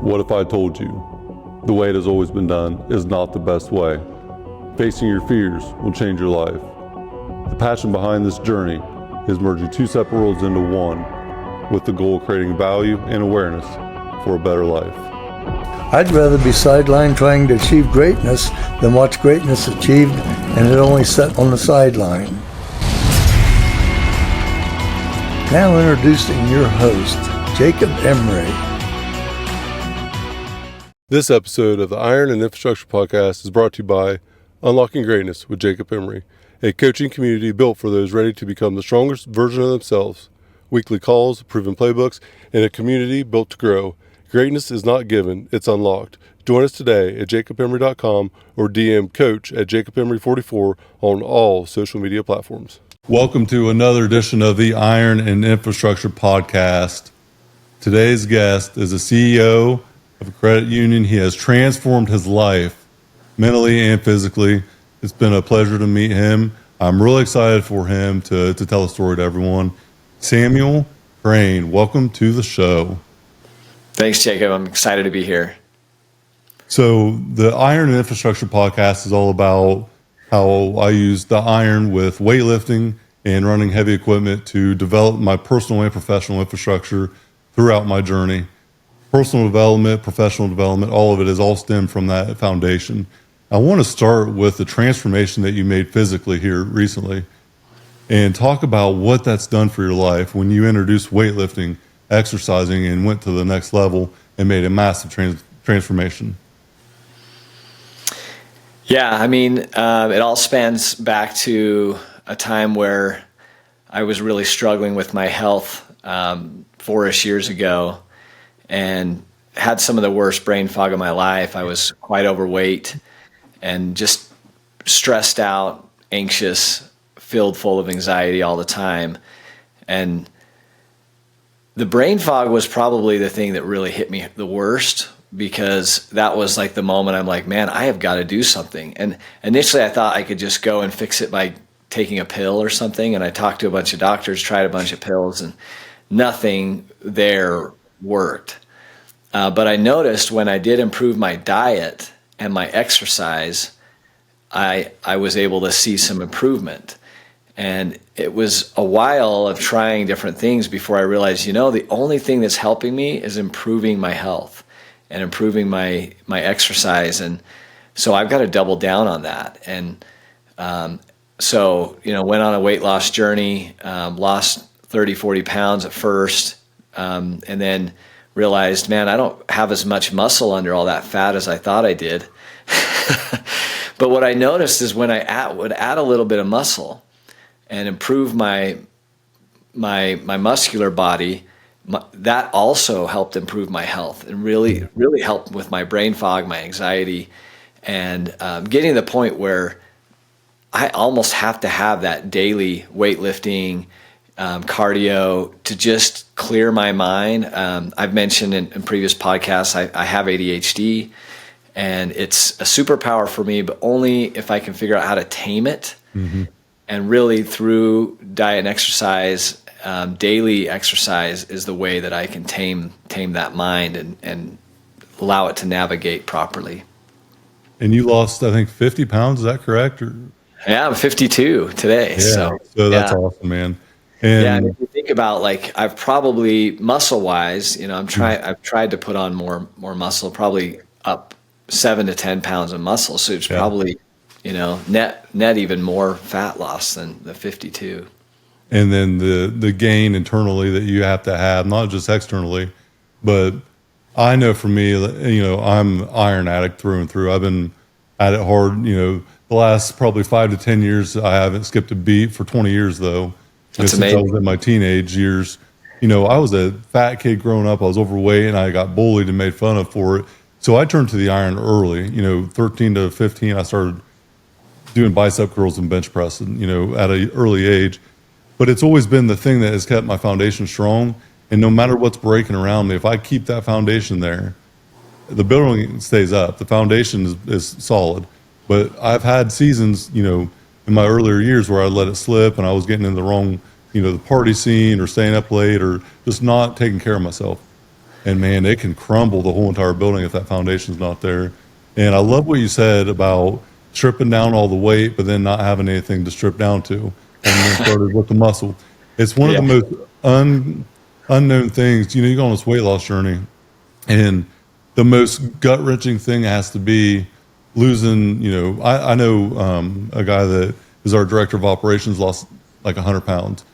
What if I told you the way it has always been done is not the best way? Facing your fears will change your life. The passion behind this journey is merging two separate worlds into one with the goal of creating value and awareness for a better life. I'd rather be sidelined trying to achieve greatness than watch greatness achieved and it only set on the sideline. Now introducing your host, Jacob Emery. This episode of the Iron and Infrastructure Podcast is brought to you by Unlocking Greatness with Jacob Emery, a coaching community built for those ready to become the strongest version of themselves. Weekly calls, proven playbooks, and a community built to grow. Greatness is not given, it's unlocked. Join us today at jacobemery.com or DM coach at jacobemery44 on all social media platforms. Welcome to another edition of the Iron and Infrastructure Podcast. Today's guest is a CEO of a credit union. He has transformed his life mentally and physically. It's been a pleasure to meet him. I'm really excited for him to tell a story to everyone. Samuel Crane, welcome to the show. Thanks, Jacob. I'm excited to be here. So the Iron and Infrastructure Podcast is all about how I use the iron with weightlifting and running heavy equipment to develop my personal and professional infrastructure throughout my journey. Personal development, professional development, all of it is all stemmed from that foundation. I want to start with the transformation that you made physically here recently and talk about what that's done for your life when you introduced weightlifting, exercising, and went to the next level and made a massive transformation. Yeah, I mean, it all spans back to a time where I was really struggling with my health 4-ish years ago and had some of the worst brain fog of my life. I was quite overweight and just stressed out, anxious, filled full of anxiety all the time. And the brain fog was probably the thing that really hit me the worst, because that was like the moment I'm like, man, I have got to do something. And initially I thought I could just go and fix it by taking a pill or something. And I talked to a bunch of doctors, tried a bunch of pills, and nothing there worked. But I noticed when I did improve my diet and my exercise, I was able to see some improvement. And it was a while of trying different things before I realized, the only thing that's helping me is improving my health and improving my exercise. And so I've got to double down on that. And went on a weight loss journey, lost 30, 40 pounds at first, and then realized, man, I don't have as much muscle under all that fat as I thought I did. But what I noticed is when I would add a little bit of muscle and improve my muscular body, that also helped improve my health and really, really helped with my brain fog, my anxiety, and getting to the point where I almost have to have that daily weightlifting, cardio to just clear my mind. I've mentioned in previous podcasts, I have ADHD, and it's a superpower for me, but only if I can figure out how to tame it. Mm-hmm. And really through diet and exercise, daily exercise is the way that I can tame that mind and allow it to navigate properly. And you lost, I think, 50 pounds, is that correct? Yeah, I'm 52 today. Yeah, so that's awesome, man. And if you think about, like, I've probably muscle-wise, I've tried to put on more muscle, probably up 7 to 10 pounds of muscle. So it's probably, net even more fat loss than the 52. And then the gain internally that you have to have, not just externally, but I know for me, I'm an iron addict through and through. I've been at it hard, the last probably 5 to 10 years. I haven't skipped a beat. For 20 years, though. That's since amazing. I was in my teenage years. I was a fat kid growing up. I was overweight and I got bullied and made fun of for it. So I turned to the iron early. 13 to 15, I started doing bicep curls and bench press, at an early age. But it's always been the thing that has kept my foundation strong. And no matter what's breaking around me, if I keep that foundation there, the building stays up. The foundation is solid. But I've had seasons, in my earlier years where I let it slip and I was getting in the wrong, the party scene or staying up late or just not taking care of myself. And man, it can crumble the whole entire building if that foundation's not there. And I love what you said about stripping down all the weight, but then not having anything to strip down to, and then started with the muscle. It's one of Yeah. the most unknown things. You know, you go on this weight loss journey, and the most gut wrenching thing has to be losing. You know, I know a guy that is our director of operations lost like 100 pounds,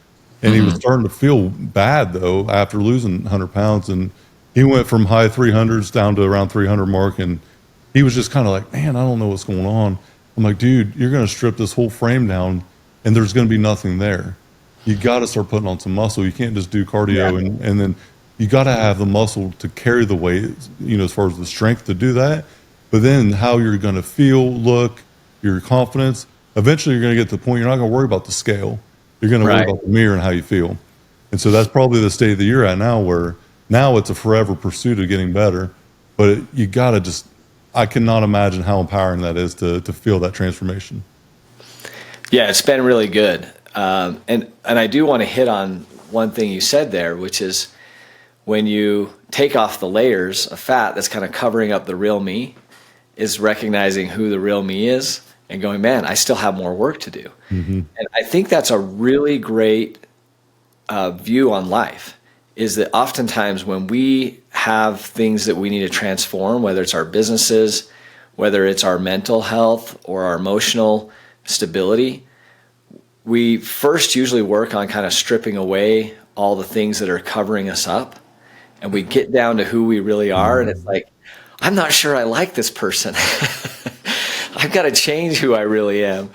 and he was starting to feel bad though after losing 100 pounds, and he went from high 300s down to around 300 mark, and he was just kind of like, man, I don't know what's going on. I'm like, dude, you're going to strip this whole frame down, and there's going to be nothing there. You got to start putting on some muscle. You can't just do cardio, and then you got to have the muscle to carry the weight, you know, as far as the strength to do that. But then how you're going to feel, look, your confidence. Eventually, you're going to get to the point you're not going to worry about the scale. You're going to worry Right. about the mirror and how you feel. And so that's probably the state of the year at now, where now it's a forever pursuit of getting better. But you got to just, I cannot imagine how empowering that is to feel that transformation. Yeah, it's been really good. And I do want to hit on one thing you said there, which is when you take off the layers of fat that's kind of covering up the real me, is recognizing who the real me is and going, man, I still have more work to do. And I think that's a really great view on life, is that oftentimes when we have things that we need to transform, whether it's our businesses, whether it's our mental health or our emotional stability, we first usually work on kind of stripping away all the things that are covering us up, and we get down to who we really are. And it's like, I'm not sure I like this person. I've got to change who I really am.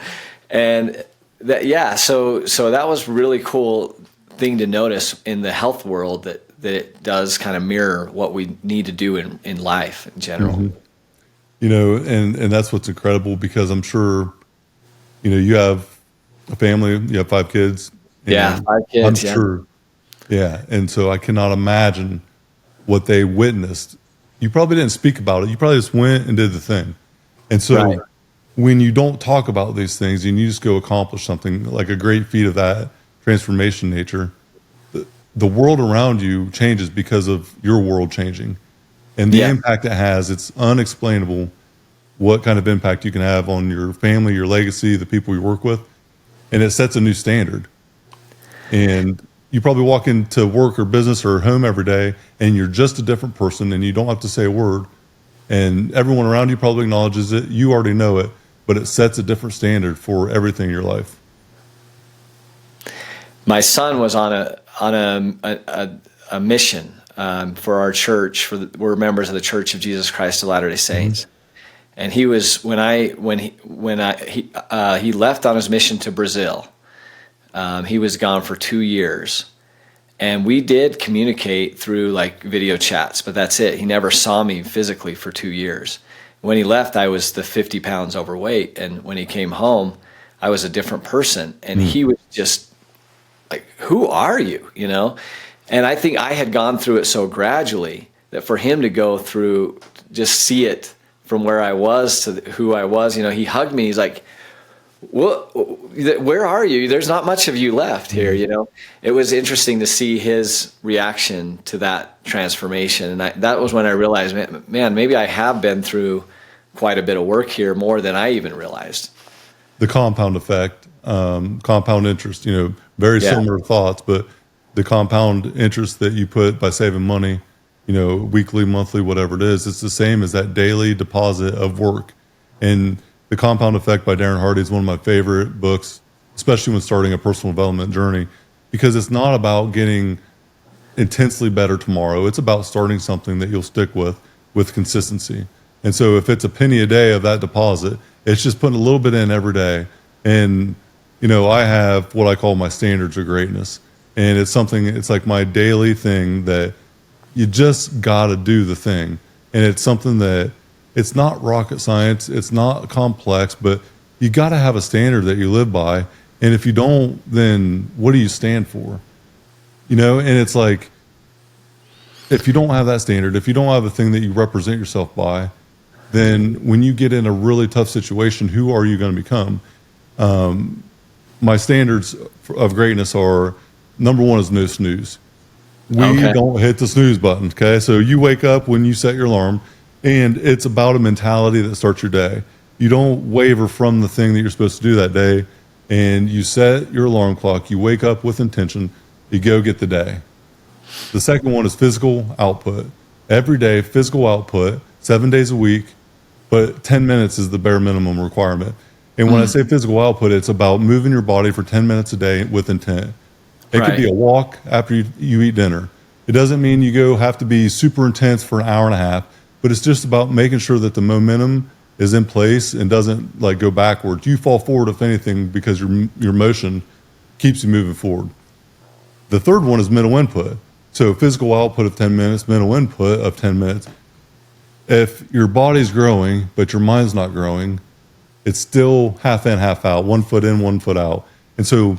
And that, yeah, so that was really cool thing to notice in the health world, that it does kind of mirror what we need to do in life in general. You know, and that's what's incredible, because I'm sure, you know, you have a family, you have 5 kids. Yeah, 5 kids. I'm sure. Yeah. And so I cannot imagine what they witnessed. You probably didn't speak about it. You probably just went and did the thing. And so Right. when you don't talk about these things and you just go accomplish something like a great feat of that transformation nature, the world around you changes because of your world changing. And the Yeah. impact it has, it's unexplainable what kind of impact you can have on your family, your legacy, the people you work with. And it sets a new standard. And you probably walk into work or business or home every day and you're just a different person and you don't have to say a word. And everyone around you probably acknowledges it. You already know it, but it sets a different standard for everything in your life. My son was on a mission for our church. We're members of the Church of Jesus Christ of Latter-day Saints, and he was he left on his mission to Brazil. He was gone for 2 years, and we did communicate through like video chats, but that's it. He never saw me physically for 2 years. When he left, I was the 50 pounds overweight, and when he came home, I was a different person, and he was just like, who are you, you know? And I think I had gone through it so gradually that for him to go through, just see it from where I was to who I was, you know, he hugged me. He's like, "What? Where are you? There's not much of you left here," you know? It was interesting to see his reaction to that transformation. And that was when I realized, man, maybe I have been through quite a bit of work here, more than I even realized. The compound effect, compound interest, you know, very similar thoughts, but the compound interest that you put by saving money, you know, weekly, monthly, whatever it is, it's the same as that daily deposit of work. And The Compound Effect by Darren Hardy is one of my favorite books, especially when starting a personal development journey, because it's not about getting intensely better tomorrow. It's about starting something that you'll stick with consistency. And so if it's a penny a day of that deposit, it's just putting a little bit in every day. And, you know, I have what I call my standards of greatness. And it's something, it's like my daily thing that you just got to do the thing. And it's something that it's not rocket science. It's not complex, but you got to have a standard that you live by. And if you don't, then what do you stand for? You know, and it's like, if you don't have that standard, if you don't have a thing that you represent yourself by, then when you get in a really tough situation, who are you going to become? My standards of greatness are, number one is no snooze. We Okay. don't hit the snooze button. Okay. So you wake up when you set your alarm, and it's about a mentality that starts your day. You don't waver from the thing that you're supposed to do that day, and you set your alarm clock. You wake up with intention. You go get the day. The second one is physical output. Every day, physical output, 7 days a week, but 10 minutes is the bare minimum requirement. And when I say physical output, it's about moving your body for 10 minutes a day with intent. It could be Right. a walk after you eat dinner. It doesn't mean have to be super intense for an hour and a half, but it's just about making sure that the momentum is in place and doesn't like go backwards. You fall forward, if anything, because your motion keeps you moving forward. The third one is mental input. So physical output of 10 minutes, mental input of 10 minutes. If your body's growing, but your mind's not growing, it's still half in, half out, 1 foot in, 1 foot out. And so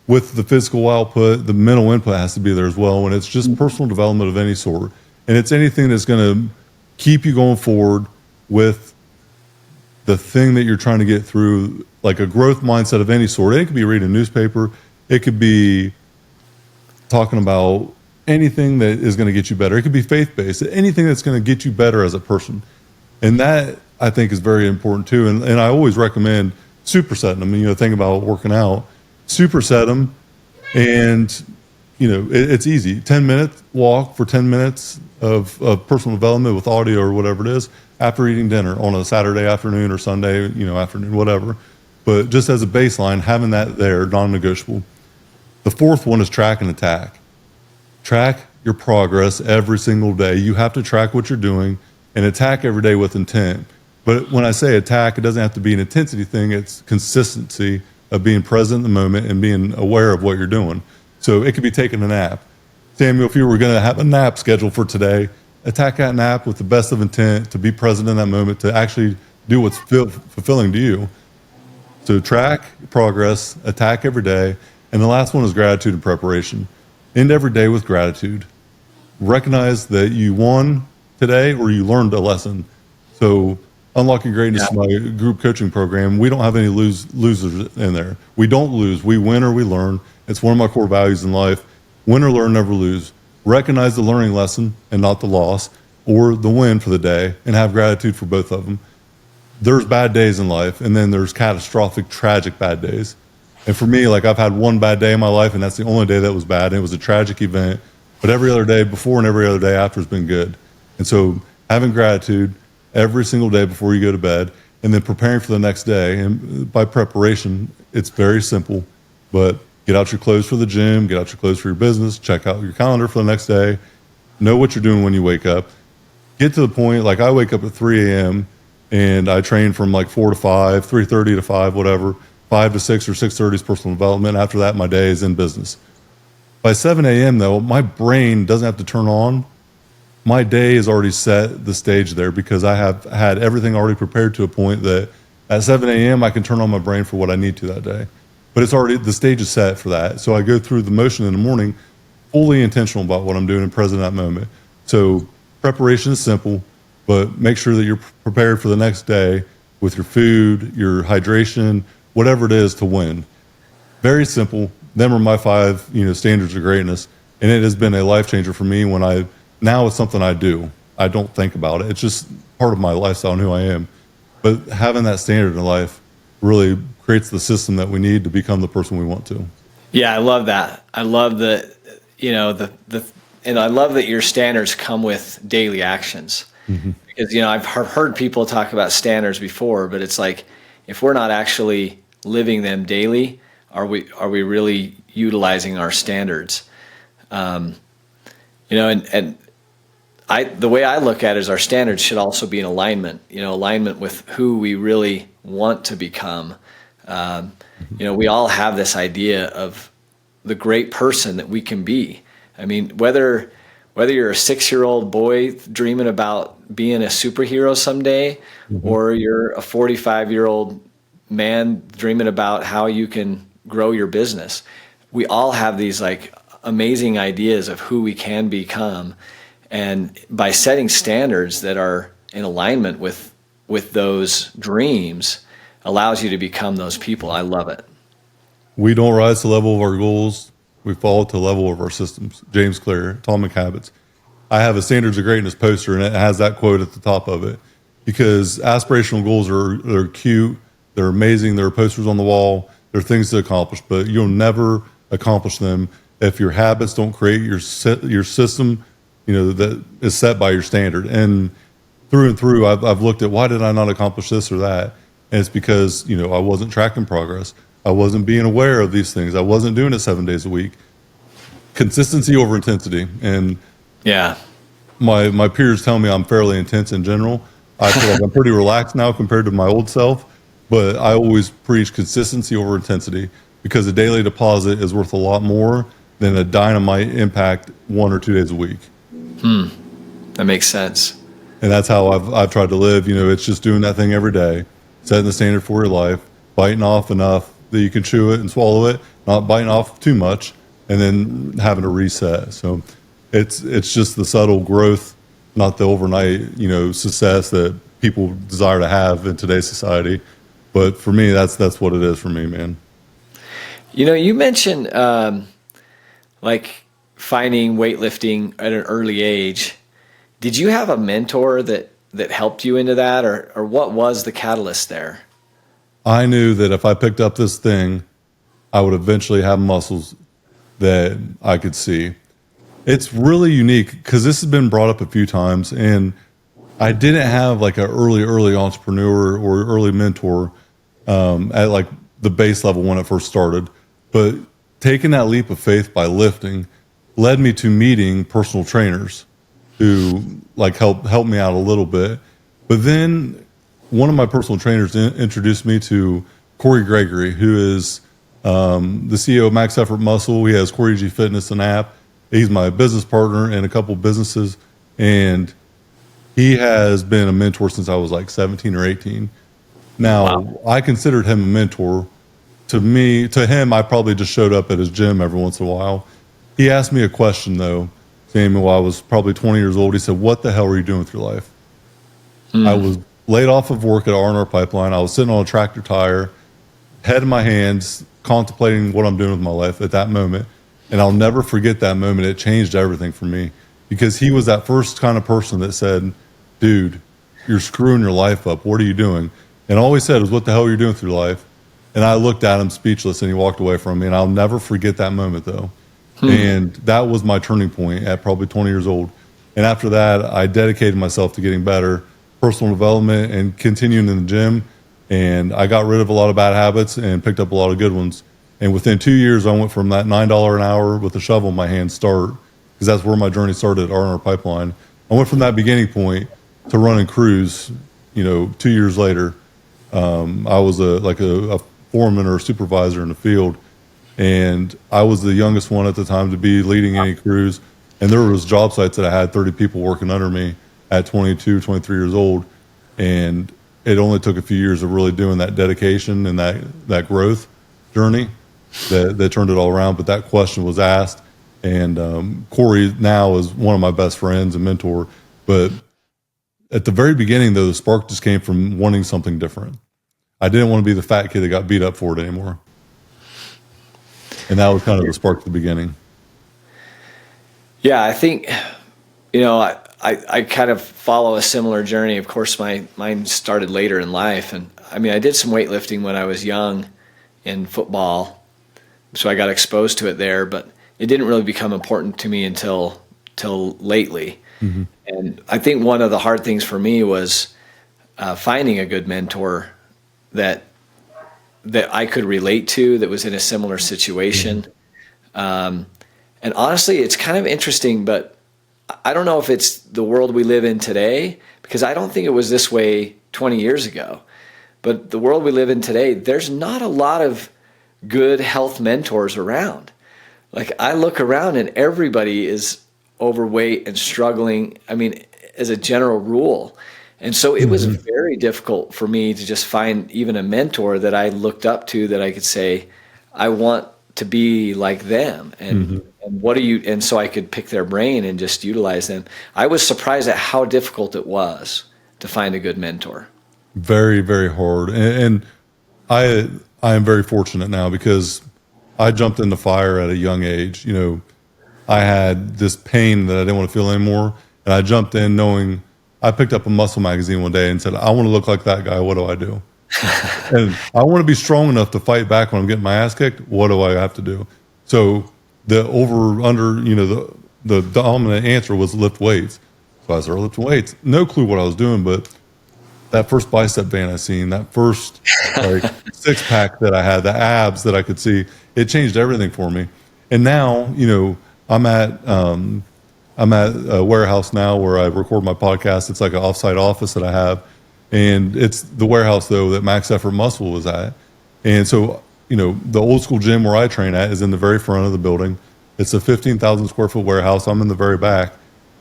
with the physical output, the mental input has to be there as well. And it's just personal development of any sort. And it's anything that's going to keep you going forward with the thing that you're trying to get through, like a growth mindset of any sort. It could be reading a newspaper. It could be talking about anything that is going to get you better. It could be faith-based, anything that's going to get you better as a person. And that, I think, is very important too. And I always recommend supersetting them. Think about working out, superset them. And, it's easy. 10-minute walk for 10 minutes of personal development with audio or whatever it is after eating dinner on a Saturday afternoon or Sunday, afternoon, whatever. But just as a baseline, having that there, non-negotiable. The fourth one is track and attack. Track your progress every single day. You have to track what you're doing and attack every day with intent. But when I say attack, it doesn't have to be an intensity thing. It's consistency of being present in the moment and being aware of what you're doing. So it could be taking a nap. Samuel, if you were going to have a nap scheduled for today, attack that nap with the best of intent to be present in that moment, to actually do what's fulfilling to you. So track progress, attack every day. And the last one is gratitude and preparation. End every day with gratitude. Recognize that you won today or you learned a lesson. So Unlocking Greatness is my group coaching program. We don't have any losers in there. We don't lose. We win or we learn. It's one of my core values in life. Win or learn, never lose. Recognize the learning lesson and not the loss, or the win for the day, and have gratitude for both of them. There's bad days in life, and then there's catastrophic, tragic bad days. And for me, like, I've had one bad day in my life, and that's the only day that was bad, and it was a tragic event. But every other day before and every other day after has been good. And so having gratitude every single day before you go to bed, and then preparing for the next day. And by preparation, it's very simple, but get out your clothes for the gym, get out your clothes for your business, check out your calendar for the next day, know what you're doing when you wake up. Get to the point, like I wake up at 3 a.m. and I train from like 4 to 5, 3:30 to 5, whatever. 5 to 6 or 6:30 is personal development. After that, my day is in business. By 7 a.m., though, my brain doesn't have to turn on. My day is already set the stage there because I have had everything already prepared to a point that at 7 a.m. I can turn on my brain for what I need to that day. But it's already, the stage is set for that. So I go through the motion in the morning, fully intentional about what I'm doing and present in that moment. So preparation is simple, but make sure that you're prepared for the next day with your food, your hydration, whatever it is to win. Very simple. Them are my 5, standards of greatness. And it has been a life changer for me now it's something I do. I don't think about it. It's just part of my lifestyle and who I am. But having that standard in life really creates the system that we need to become the person we want to. Yeah, I love that. I love and I love that your standards come with daily actions. Mm-hmm. Because, I've heard people talk about standards before, but it's like, if we're not actually living them daily, are we really utilizing our standards? The way I look at it is our standards should also be in alignment, alignment with who we really want to become. We all have this idea of the great person that we can be. I mean, whether you're a 6-year-old boy dreaming about being a superhero someday, mm-hmm. or you're a 45-year-old man dreaming about how you can grow your business, we all have these like amazing ideas of who we can become. And by setting standards that are in alignment with those dreams allows you to become those people. I love it. We don't rise to the level of our goals. We fall to the level of our systems. James Clear, Atomic Habits. I have a Standards of Greatness poster, and it has that quote at the top of it. Because aspirational goals they're cute, they're amazing, they're posters on the wall, they're things to accomplish, but you'll never accomplish them if your habits don't create your system, that is set by your standard. And through, I've looked at why did I not accomplish this or that, and it's because I wasn't tracking progress, I wasn't being aware of these things, I wasn't doing it 7 days a week. Consistency over intensity, and Yeah. my peers tell me I'm fairly intense in general. I feel like I'm pretty relaxed now compared to my old self, but I always preach consistency over intensity because a daily deposit is worth a lot more than a dynamite impact 1 or 2 days a week. That makes sense. And that's how I've tried to live. It's just doing that thing every day, setting the standard for your life, biting off enough that you can chew it and swallow it, not biting off too much, and then having to reset. So it's just the subtle growth, not the overnight, success that people desire to have in today's society. But for me, that's what it is for me, man. You mentioned like finding weightlifting at an early age. Did you have a mentor that helped you into that, or what was the catalyst there? I knew that if I picked up this thing, I would eventually have muscles that I could see. It's really unique because this has been brought up a few times, and I didn't have like an early entrepreneur or early mentor at like the base level when it first started. But taking that leap of faith by lifting led me to meeting personal trainers who like helped me out a little bit. But then one of my personal trainers introduced me to Corey Gregory, who is the CEO of Max Effort Muscle. He has Corey G Fitness, an app. He's my business partner in a couple businesses, and he has been a mentor since I was like 17 or 18. Now, wow. I considered him a mentor. To him, I probably just showed up at his gym every once in a while. He asked me a question, though, while I was probably 20 years old. He said, "What the hell are you doing with your life?" I was laid off of work at R&R Pipeline. I was sitting on a tractor tire, head in my hands, contemplating what I'm doing with my life at that moment. And I'll never forget that moment. It changed everything for me because he was that first kind of person that said, "Dude, you're screwing your life up. What are you doing?" And all he said was, "What the hell are you doing with your life?" And I looked at him speechless, and he walked away from me. And I'll never forget that moment, though. And that was my turning point at probably 20 years old. And after that, I dedicated myself to getting better, personal development, and continuing in the gym. And I got rid of a lot of bad habits and picked up a lot of good ones. And within 2 years, I went from that $9 an hour with a shovel in my hand start, because that's where my journey started at R&R Pipeline. I went from that beginning point to running crews. 2 years later, I was a foreman or a supervisor in the field, and I was the youngest one at the time to be leading any crews. And there was job sites that I had 30 people working under me at 22, 23 years old. And it only took a few years of really doing that dedication and that growth journey that turned it all around. But that question was asked, and Corey now is one of my best friends and mentor. But at the very beginning, though, the spark just came from wanting something different. I didn't want to be the fat kid that got beat up for it anymore. And that was kind of the spark at the beginning. Yeah, I think, I kind of follow a similar journey. Of course, mine started later in life. And I did some weightlifting when I was young in football. So I got exposed to it there, but it didn't really become important to me until lately. Mm-hmm. And I think one of the hard things for me was finding a good mentor that I could relate to, that was in a similar situation. And honestly, it's kind of interesting, but I don't know if it's the world we live in today, because I don't think it was this way 20 years ago. But the world we live in today, there's not a lot of good health mentors around. Like, I look around and everybody is overweight and struggling, as a general rule. And so it was very difficult for me to just find even a mentor that I looked up to, that I could say, I want to be like them. And and so I could pick their brain and just utilize them. I was surprised at how difficult it was to find a good mentor. Very, very hard. And I am very fortunate now, because I jumped in the fire at a young age. I had this pain that I didn't want to feel anymore. And I jumped in knowing I picked up a muscle magazine one day and said, I want to look like that guy. What do I do? And I want to be strong enough to fight back when I'm getting my ass kicked. What do I have to do? So the the dominant answer was lift weights. So I started lifting weights. No clue what I was doing, but that first bicep band I seen, that first like six pack that I had, the abs that I could see, it changed everything for me. And now, I'm at a warehouse now where I record my podcast. It's like an offsite office that I have, and it's the warehouse though that Max Effort Muscle was at. And so, the old school gym where I train at is in the very front of the building. It's a 15,000 square foot warehouse. I'm in the very back.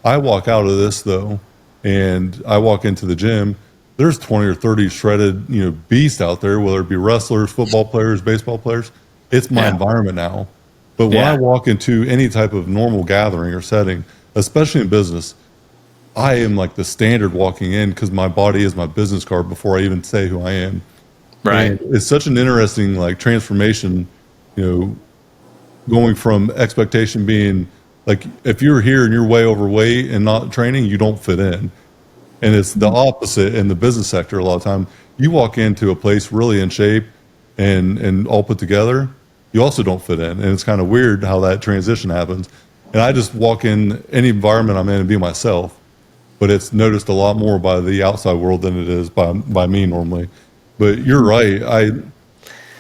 I walk out of this though, and I walk into the gym. There's 20 or 30 shredded, beasts out there, whether it be wrestlers, football players, baseball players. It's my environment now. But when I walk into any type of normal gathering or setting, especially in business, I am like the standard walking in because my body is my business card before I even say who I am. Right. And it's such an interesting like transformation, going from expectation being like if you're here and you're way overweight and not training, you don't fit in. And it's the opposite in the business sector. A lot of time you walk into a place really in shape and all put together, you also don't fit in. And it's kind of weird how that transition happens. And I just walk in any environment I'm in and be myself. But it's noticed a lot more by the outside world than it is by me normally. But you're right.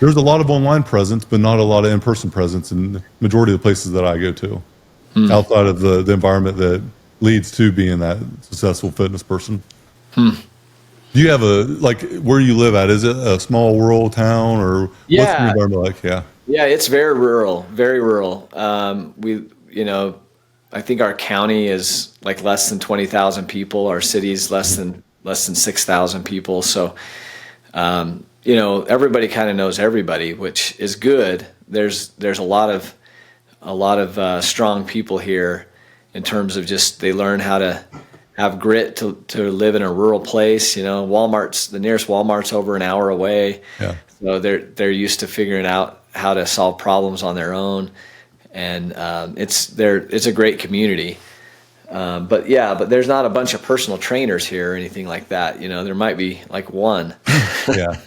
There's a lot of online presence, but not a lot of in-person presence in the majority of the places that I go to, outside of the environment that leads to being that successful fitness person. Do you have where you live at? Is it a small rural town or what's the environment like? Yeah. Yeah, it's very rural, very rural. I think our county is like less than 20,000 people. Our city's less than 6,000 people. So, everybody kind of knows everybody, which is good. There's a lot of strong people here in terms of just they learn how to have grit to live in a rural place. The nearest Walmart's over an hour away. Yeah. So they're used to figuring out how to solve problems on their own. And it's a great community. But there's not a bunch of personal trainers here or anything like that. There might be like one. Yeah.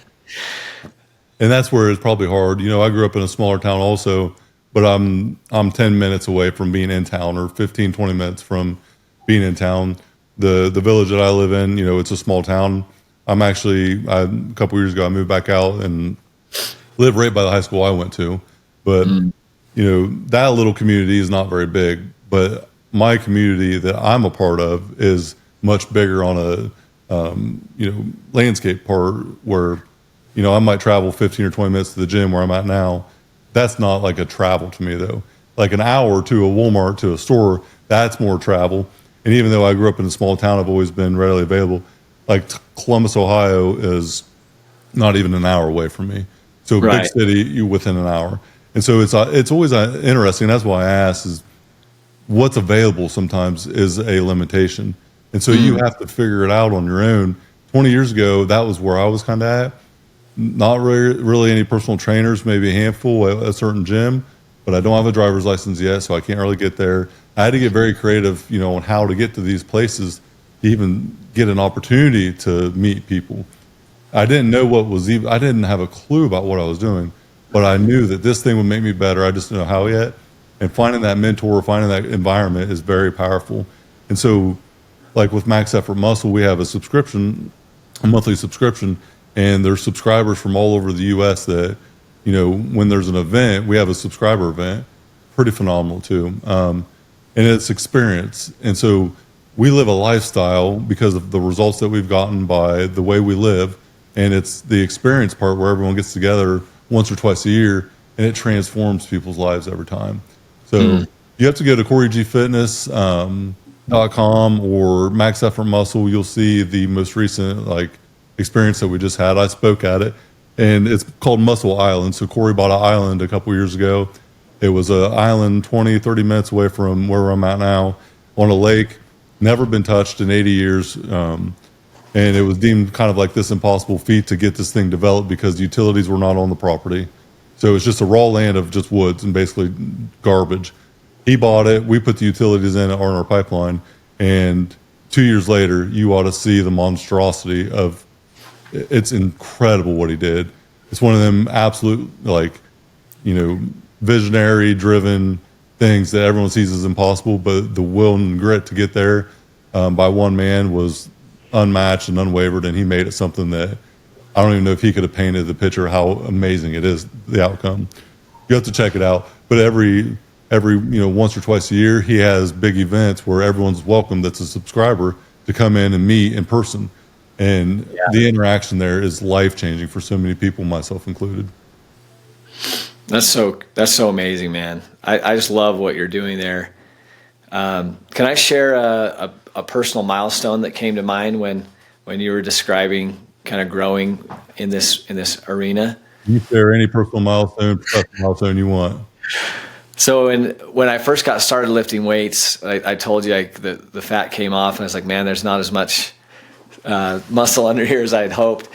And that's where it's probably hard. I grew up in a smaller town also, but I'm 10 minutes away from being in town or 15, 20 minutes from being in town. The village that I live in, it's a small town. A couple years ago, I moved back out and lived right by the high school I went to. But, that little community is not very big. But my community that I'm a part of is much bigger on a, landscape part where, I might travel 15 or 20 minutes to the gym where I'm at now. That's not like a travel to me, though. Like an hour to a Walmart, to a store, that's more travel. And even though I grew up in a small town, I've always been readily available. Like Columbus, Ohio is not even an hour away from me. So big city, you within an hour. And so it's always interesting. That's why I ask is what's available sometimes is a limitation. And so you have to figure it out on your own. 20 years ago, that was where I was kind of at. Not really any personal trainers, maybe a handful at a certain gym, but I don't have a driver's license yet, so I can't really get there. I had to get very creative, on how to get to these places to even get an opportunity to meet people. I didn't know I didn't have a clue about what I was doing, but I knew that this thing would make me better. I just didn't know how yet. And finding that mentor, finding that environment is very powerful. And so, like with Max Effort Muscle, we have a monthly subscription, and there's subscribers from all over the U.S. that, when there's an event, we have a subscriber event, pretty phenomenal too. And it's experience. And so we live a lifestyle because of the results that we've gotten by the way we live. And it's the experience part where everyone gets together once or twice a year, and it transforms people's lives every time. So you have to go to CoreyGFitness.com or Max Effort Muscle. You'll see the most recent experience that we just had. I spoke at it, and it's called Muscle Island. So Corey bought an island a couple years ago. It was an island 20, 30 minutes away from where I'm at now on a lake, never been touched in 80 years. And it was deemed kind of like this impossible feat to get this thing developed because utilities were not on the property. So it's just a raw land of just woods and basically garbage. He bought it. We put the utilities in it on our pipeline, and 2 years later, you ought to see the monstrosity of. It's incredible what he did. It's one of them absolute visionary driven things that everyone sees as impossible, but the will and grit to get there by one man was unmatched and unwavered, and he made it something that I don't even know if he could have painted the picture how amazing it is, the outcome. You have to check it out. But every once or twice a year, he has big events where everyone's welcome that's a subscriber to come in and meet in person. And the interaction there is life changing for so many people, myself included. That's so amazing, man. I just love what you're doing there. Can I share a personal milestone that came to mind when you were describing kind of growing in this arena? You share any personal milestone, professional milestone you want. So when I first got started lifting weights, I told you the fat came off, and I was like, man, there's not as much muscle under here as I had hoped.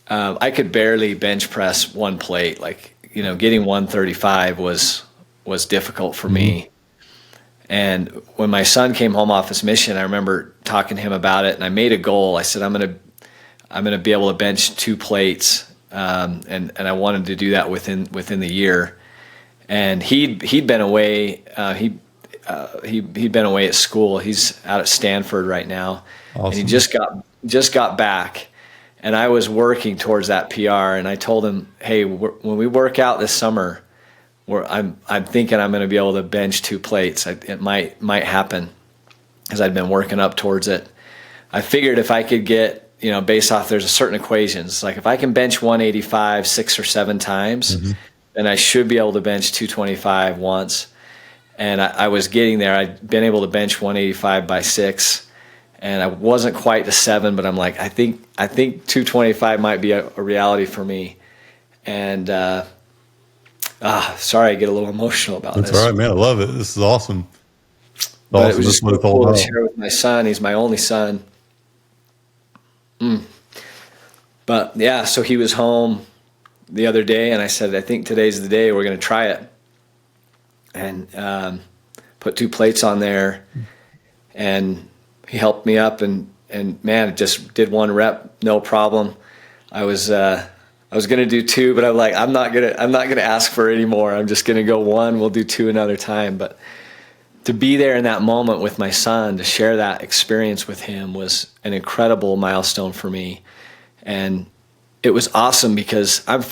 I could barely bench press one plate. Getting 135 was difficult for me. And when my son came home off his mission, I remember talking to him about it, and I made a goal. I said, I'm gonna be able to bench 2 plates, and I wanted to do that within the year. And he'd been away. He'd been away at school. He's out at Stanford right now. Awesome. And he just got back, and I was working towards that PR. And I told him, hey, when we work out this summer, I'm thinking I'm going to be able to bench 2 plates. It might happen, because I'd been working up towards it. I figured if I could get, based off, there's a certain equations, like if I can bench 185 6 or 7 times, then I should be able to bench 225 once. And I was getting there. I'd been able to bench 185 by 6. And I wasn't quite to 7, but I'm like, I think 225 might be a reality for me. And sorry, I get a little emotional about this. That's all right, man. I love it. This is awesome. But it was just cool to share with my son. He's my only son. But yeah, so he was home the other day, and I said, I think today's the day we're going to try it. And put 2 plates on there, and he helped me up, and man, just did 1 rep, no problem. I was gonna do 2, but I'm like, I'm not gonna ask for any more. I'm just gonna go 1. We'll do 2 another time. But to be there in that moment with my son, to share that experience with him, was an incredible milestone for me. And it was awesome because I'm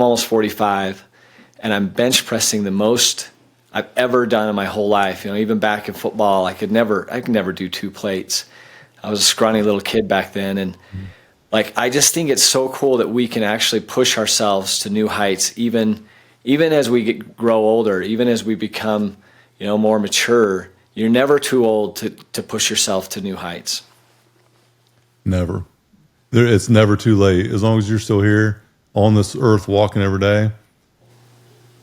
almost 45, and I'm bench pressing the most I've ever done in my whole life. Even back in football, I could never do 2 plates. I was a scrawny little kid back then. And I just think it's so cool that we can actually push ourselves to new heights, even as we grow older, even as we become, more mature. You're never too old to push yourself to new heights. Never. It's never too late. As long as you're still here on this earth walking every day,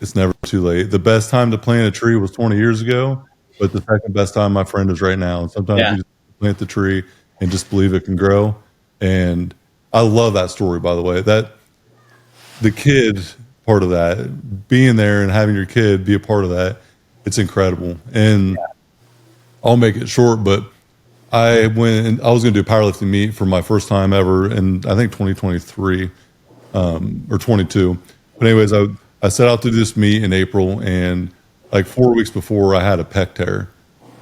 it's never too late. The best time to plant a tree was 20 years ago, but the second best time, my friend, is right now. And sometimes you just plant the tree and just believe it can grow. And I love that story, by the way. That the kid part of that, being there and having your kid be a part of that, it's incredible. And I'll make it short, but I was going to do a powerlifting meet for my first time ever in, I think, 2023 or 22. But anyways, I set out to do this meet in April, and 4 weeks before, I had a pec tear.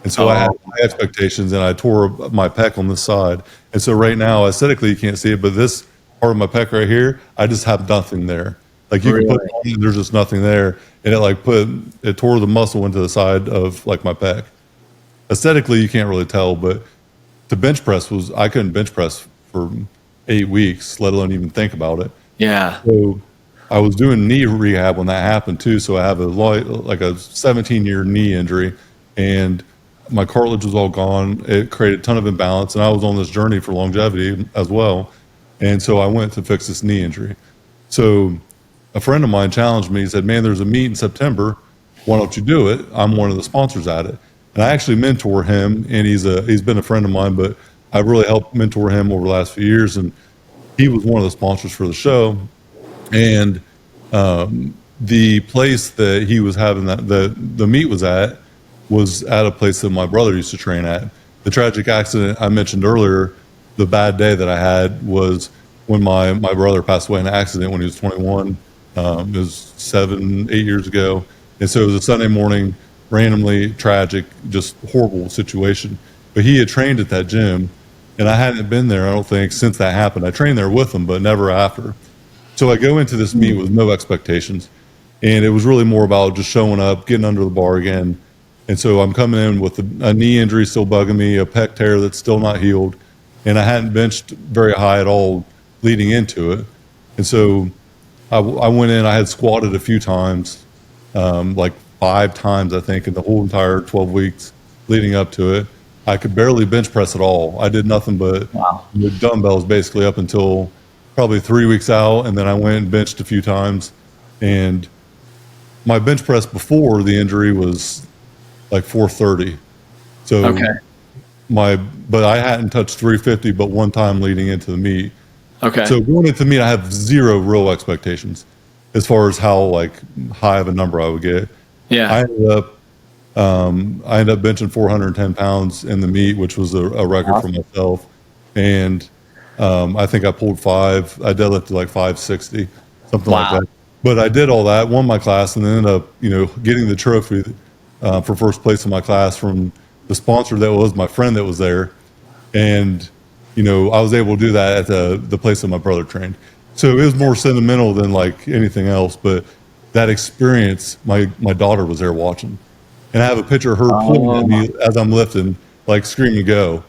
And so I had high expectations, and I tore my pec on this side. And so right now, aesthetically, you can't see it, but this part of my pec right here, I just have nothing there. You can put it on, and there's just nothing there. And it tore the muscle into the side of my pec. Aesthetically, you can't really tell, but to bench press I couldn't bench press for 8 weeks, let alone even think about it. Yeah. So I was doing knee rehab when that happened too. So I have a 17-year knee injury, and my cartilage was all gone. It created a ton of imbalance, and I was on this journey for longevity as well. And so I went to fix this knee injury. So a friend of mine challenged me. He said, man, there's a meet in September. Why don't you do it? I'm one of the sponsors at it. And I actually mentor him, and he's been a friend of mine, but I've really helped mentor him over the last few years. And he was one of the sponsors for the show. And The place that he was having the meet was at a place that my brother used to train at. The tragic accident I mentioned earlier, the bad day that I had was when my brother passed away in an accident when he was 21. It was 8 years ago. And so it was a Sunday morning, randomly tragic, just horrible situation. But he had trained at that gym, and I hadn't been there, I don't think, since that happened. I trained there with him, but never after. So I go into this meet with no expectations. And it was really more about just showing up, getting under the bar again. And so I'm coming in with a knee injury still bugging me, a pec tear that's still not healed. And I hadn't benched very high at all leading into it. And so I went in, I had squatted a few times, like 5 times, I think, in the whole entire 12 weeks leading up to it. I could barely bench press at all. I did nothing but the dumbbells basically up until probably 3 weeks out. And then I went and benched a few times. And my bench press before the injury was like 430. So but I hadn't touched 350 but one time leading into the meet. Okay. So going into the meet, I have zero real expectations as far as how like high of a number I would get. Yeah. I ended up benching 410 pounds in the meet, which was a record for myself. And I think I pulled 5. I deadlifted like 560, something like that. But I did all that, won my class, and then ended up, getting the trophy for first place in my class from the sponsor that was my friend that was there. And, I was able to do that at the place that my brother trained. So it was more sentimental than like anything else. But that experience, my daughter was there watching. And I have a picture of her pulling at me as I'm lifting, like screaming, go.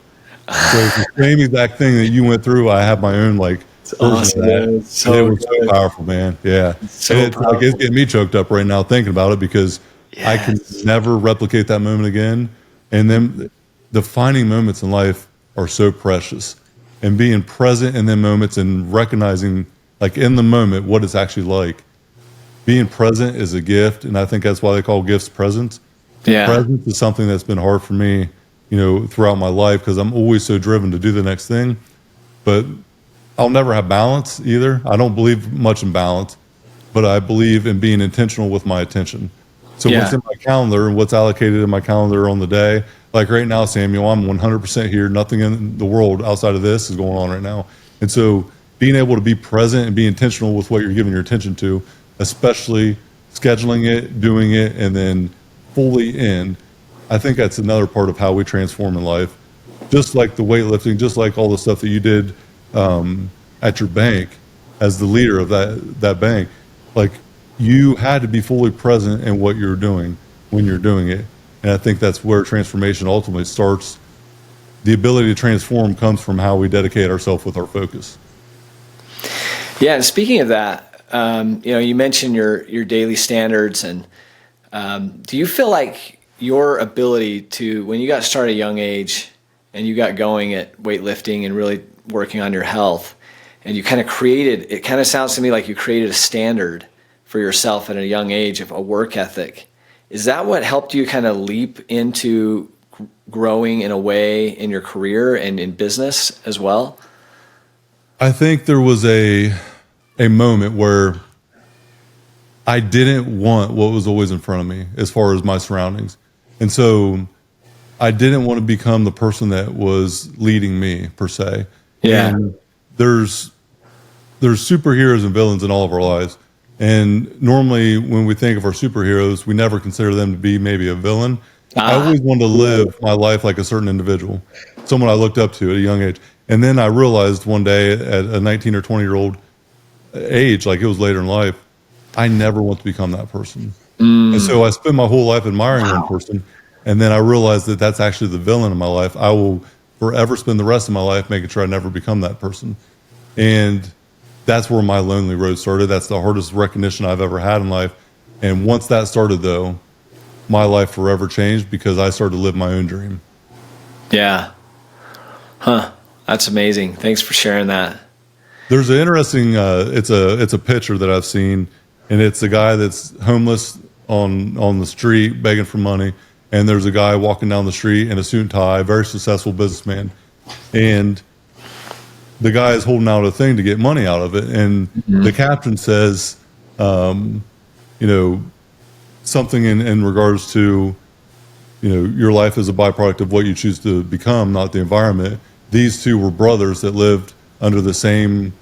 So it's the same exact thing that you went through. I have my own like version of that. It was so powerful, man. Yeah. So and it's getting me choked up right now thinking about it because I can never replicate that moment again. And then the defining moments in life are so precious. And being present in them moments and recognizing, like in the moment, what it's actually like. Being present is a gift, and I think that's why they call gifts presents. Yeah. Presence is something that's been hard for me, throughout my life because I'm always so driven to do the next thing. But I'll never have balance either. I don't believe much in balance, but I believe in being intentional with my attention. So what's in my calendar and what's allocated in my calendar on the day, like right now, Samuel, I'm 100% here. Nothing in the world outside of this is going on right now. And so being able to be present and be intentional with what you're giving your attention to, especially scheduling it, doing it, and then fully in, I think that's another part of how we transform in life. Just like the weightlifting, just like all the stuff that you did at your bank as the leader of that bank, like you had to be fully present in what you're doing when you're doing it. And I think that's where transformation ultimately starts. The ability to transform comes from how we dedicate ourselves with our focus. Yeah, and speaking of that, you mentioned your daily standards, and do you feel like your ability to, when you got started at a young age and you got going at weightlifting and really working on your health, and you kind of it kind of sounds to me like you created a standard for yourself at a young age of a work ethic. Is that what helped you kind of leap into growing in a way in your career and in business as well? I think there was a moment where I didn't want what was always in front of me as far as my surroundings. And so I didn't want to become the person that was leading me per se. Yeah. And there's superheroes and villains in all of our lives. And normally when we think of our superheroes, we never consider them to be maybe a villain. I always wanted to live my life like a certain individual, someone I looked up to at a young age. And then I realized one day at a 19 or 20-year-old age, like it was later in life, I never want to become that person. And so I spent my whole life admiring one person. And then I realized that that's actually the villain in my life. I will forever spend the rest of my life making sure I never become that person. And that's where my lonely road started. That's the hardest recognition I've ever had in life. And once that started, though, my life forever changed because I started to live my own dream. Yeah. Huh. That's amazing. Thanks for sharing that. There's an interesting, it's a picture that I've seen, and it's a guy that's homeless on the street begging for money. And there's a guy walking down the street in a suit and tie, very successful businessman. And the guy is holding out a thing to get money out of it. And the caption says, you know, something in regards to, your life is a byproduct of what you choose to become, not the environment. These two were brothers that lived under the same,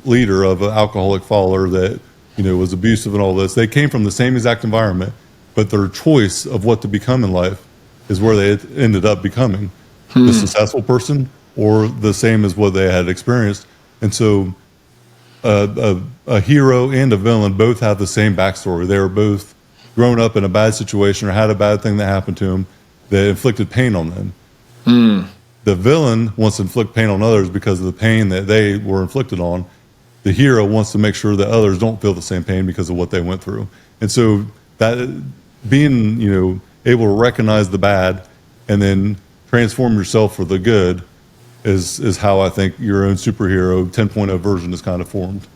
leader of an alcoholic father that, was abusive and all this. They came from the same exact environment, but their choice of what to become in life is where they ended up becoming the successful person or the same as what they had experienced. And so a hero and a villain both have the same backstory. They were both grown up in a bad situation or had a bad thing that happened to them that inflicted pain on them. The villain wants to inflict pain on others because of the pain that they were inflicted on. The hero wants to make sure that others don't feel the same pain because of what they went through. And so that being, able to recognize the bad and then transform yourself for the good is how I think your own superhero 10.0 version is kind of formed.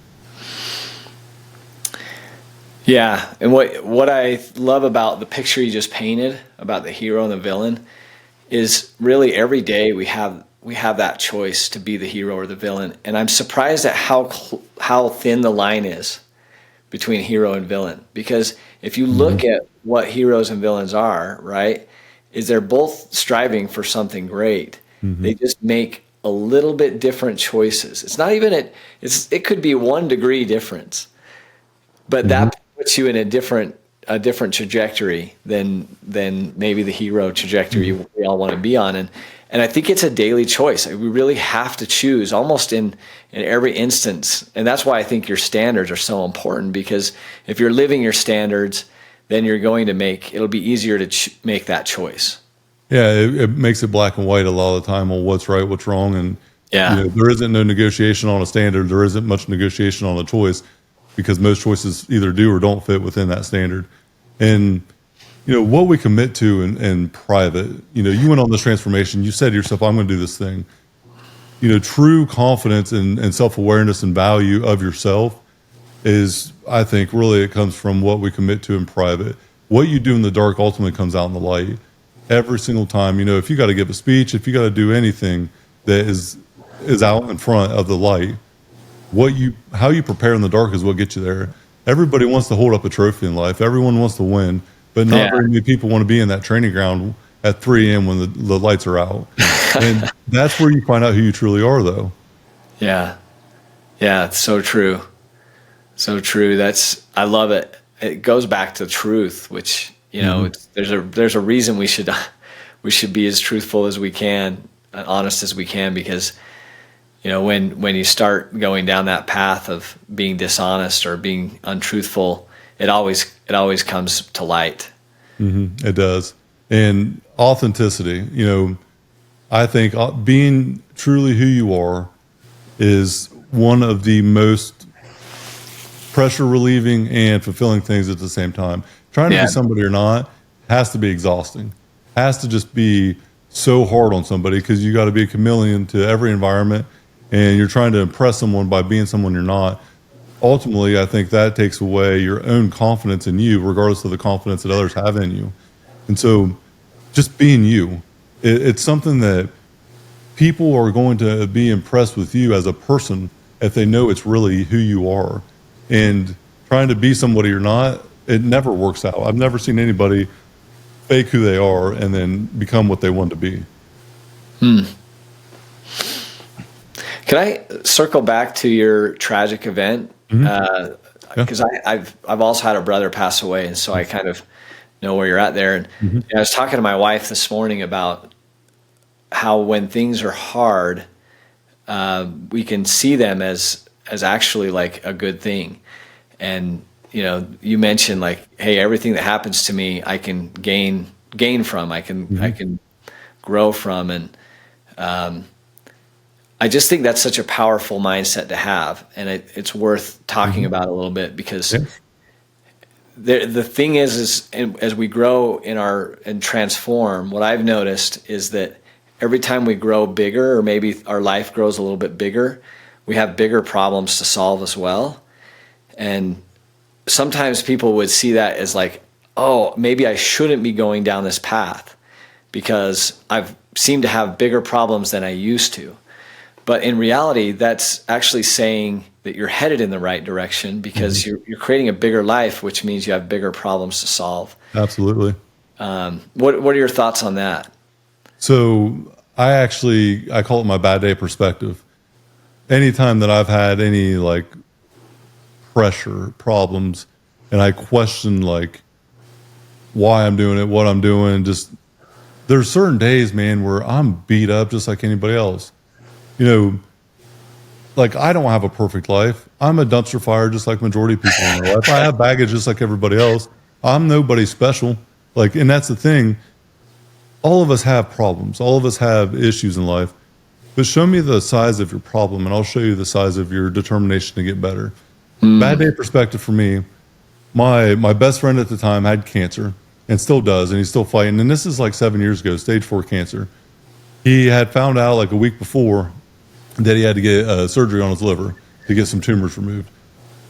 Yeah, and what I love about the picture you just painted about the hero and the villain is really every day we have that choice to be the hero or the villain, and I'm surprised at how thin the line is between hero and villain. Because if you look at what heroes and villains are, right, is they're both striving for something great. They just make a little bit different choices. It's not even it could be 1 degree difference, but that puts you in a different trajectory than maybe the hero trajectory we all want to be on. And I think it's a daily choice. We really have to choose almost in every instance. And that's why I think your standards are so important, because if you're living your standards, then you're going to it'll be easier to make that choice. Yeah, it makes it black and white a lot of the time on what's right, what's wrong. And there isn't no negotiation on a standard. There isn't much negotiation on a choice, because most choices either do or don't fit within that standard. And, what we commit to in private, you went on this transformation, you said to yourself, I'm going to do this thing. True confidence and self-awareness and value of yourself is, I think, really it comes from what we commit to in private. What you do in the dark ultimately comes out in the light. Every single time, if you got to give a speech, if you got to do anything that is out in front of the light, how you prepare in the dark is what gets you there. Everybody wants to hold up a trophy in life. Everyone wants to win, but not very many people want to be in that training ground at 3 a.m. when the lights are out. And that's where you find out who you truly are, though. Yeah. Yeah, it's so true. So true. I love it. It goes back to truth, which, there's a reason we should be as truthful as we can, honest as we can, because when you start going down that path of being dishonest or being untruthful, it always comes to light. It does. And authenticity, I think being truly who you are is one of the most pressure relieving and fulfilling things at the same time. Trying to be somebody or not has to be exhausting, has to just be so hard on somebody, because you got to be a chameleon to every environment, and you're trying to impress someone by being someone you're not. Ultimately, I think that takes away your own confidence in you, regardless of the confidence that others have in you. And so just being you, it's something that people are going to be impressed with you as a person if they know it's really who you are. And trying to be somebody you're not, it never works out. I've never seen anybody fake who they are and then become what they want to be. Can I circle back to your tragic event? Because I've also had a brother pass away, and so I kind of know where you're at there. And I was talking to my wife this morning about how when things are hard, we can see them as actually like a good thing. And you mentioned like, hey, everything that happens to me, I can gain from. I can grow from, and I just think that's such a powerful mindset to have, and it's worth talking about a little bit, because the thing is as we grow and transform, what I've noticed is that every time we grow bigger, or maybe our life grows a little bit bigger, we have bigger problems to solve as well. And sometimes people would see that as like, oh, maybe I shouldn't be going down this path because I've seemed to have bigger problems than I used to. But in reality, that's actually saying that you're headed in the right direction, because you're creating a bigger life, which means you have bigger problems to solve. Absolutely. What are your thoughts on that? So I call it my bad day perspective. Anytime that I've had any like pressure, problems, and I question like why I'm doing it, what I'm doing, just there's certain days, man, where I'm beat up just like anybody else. You know, like I don't have a perfect life. I'm a dumpster fire just like majority of people in their life. I have baggage just like everybody else. I'm nobody special. Like, and that's the thing. All of us have problems. All of us have issues in life. But show me the size of your problem, and I'll show you the size of your determination to get better. Bad day perspective for me. My best friend at the time had cancer and still does, and he's still fighting. And this is like 7 years ago, stage 4 cancer. He had found out like a week before that he had to get surgery on his liver to get some tumors removed.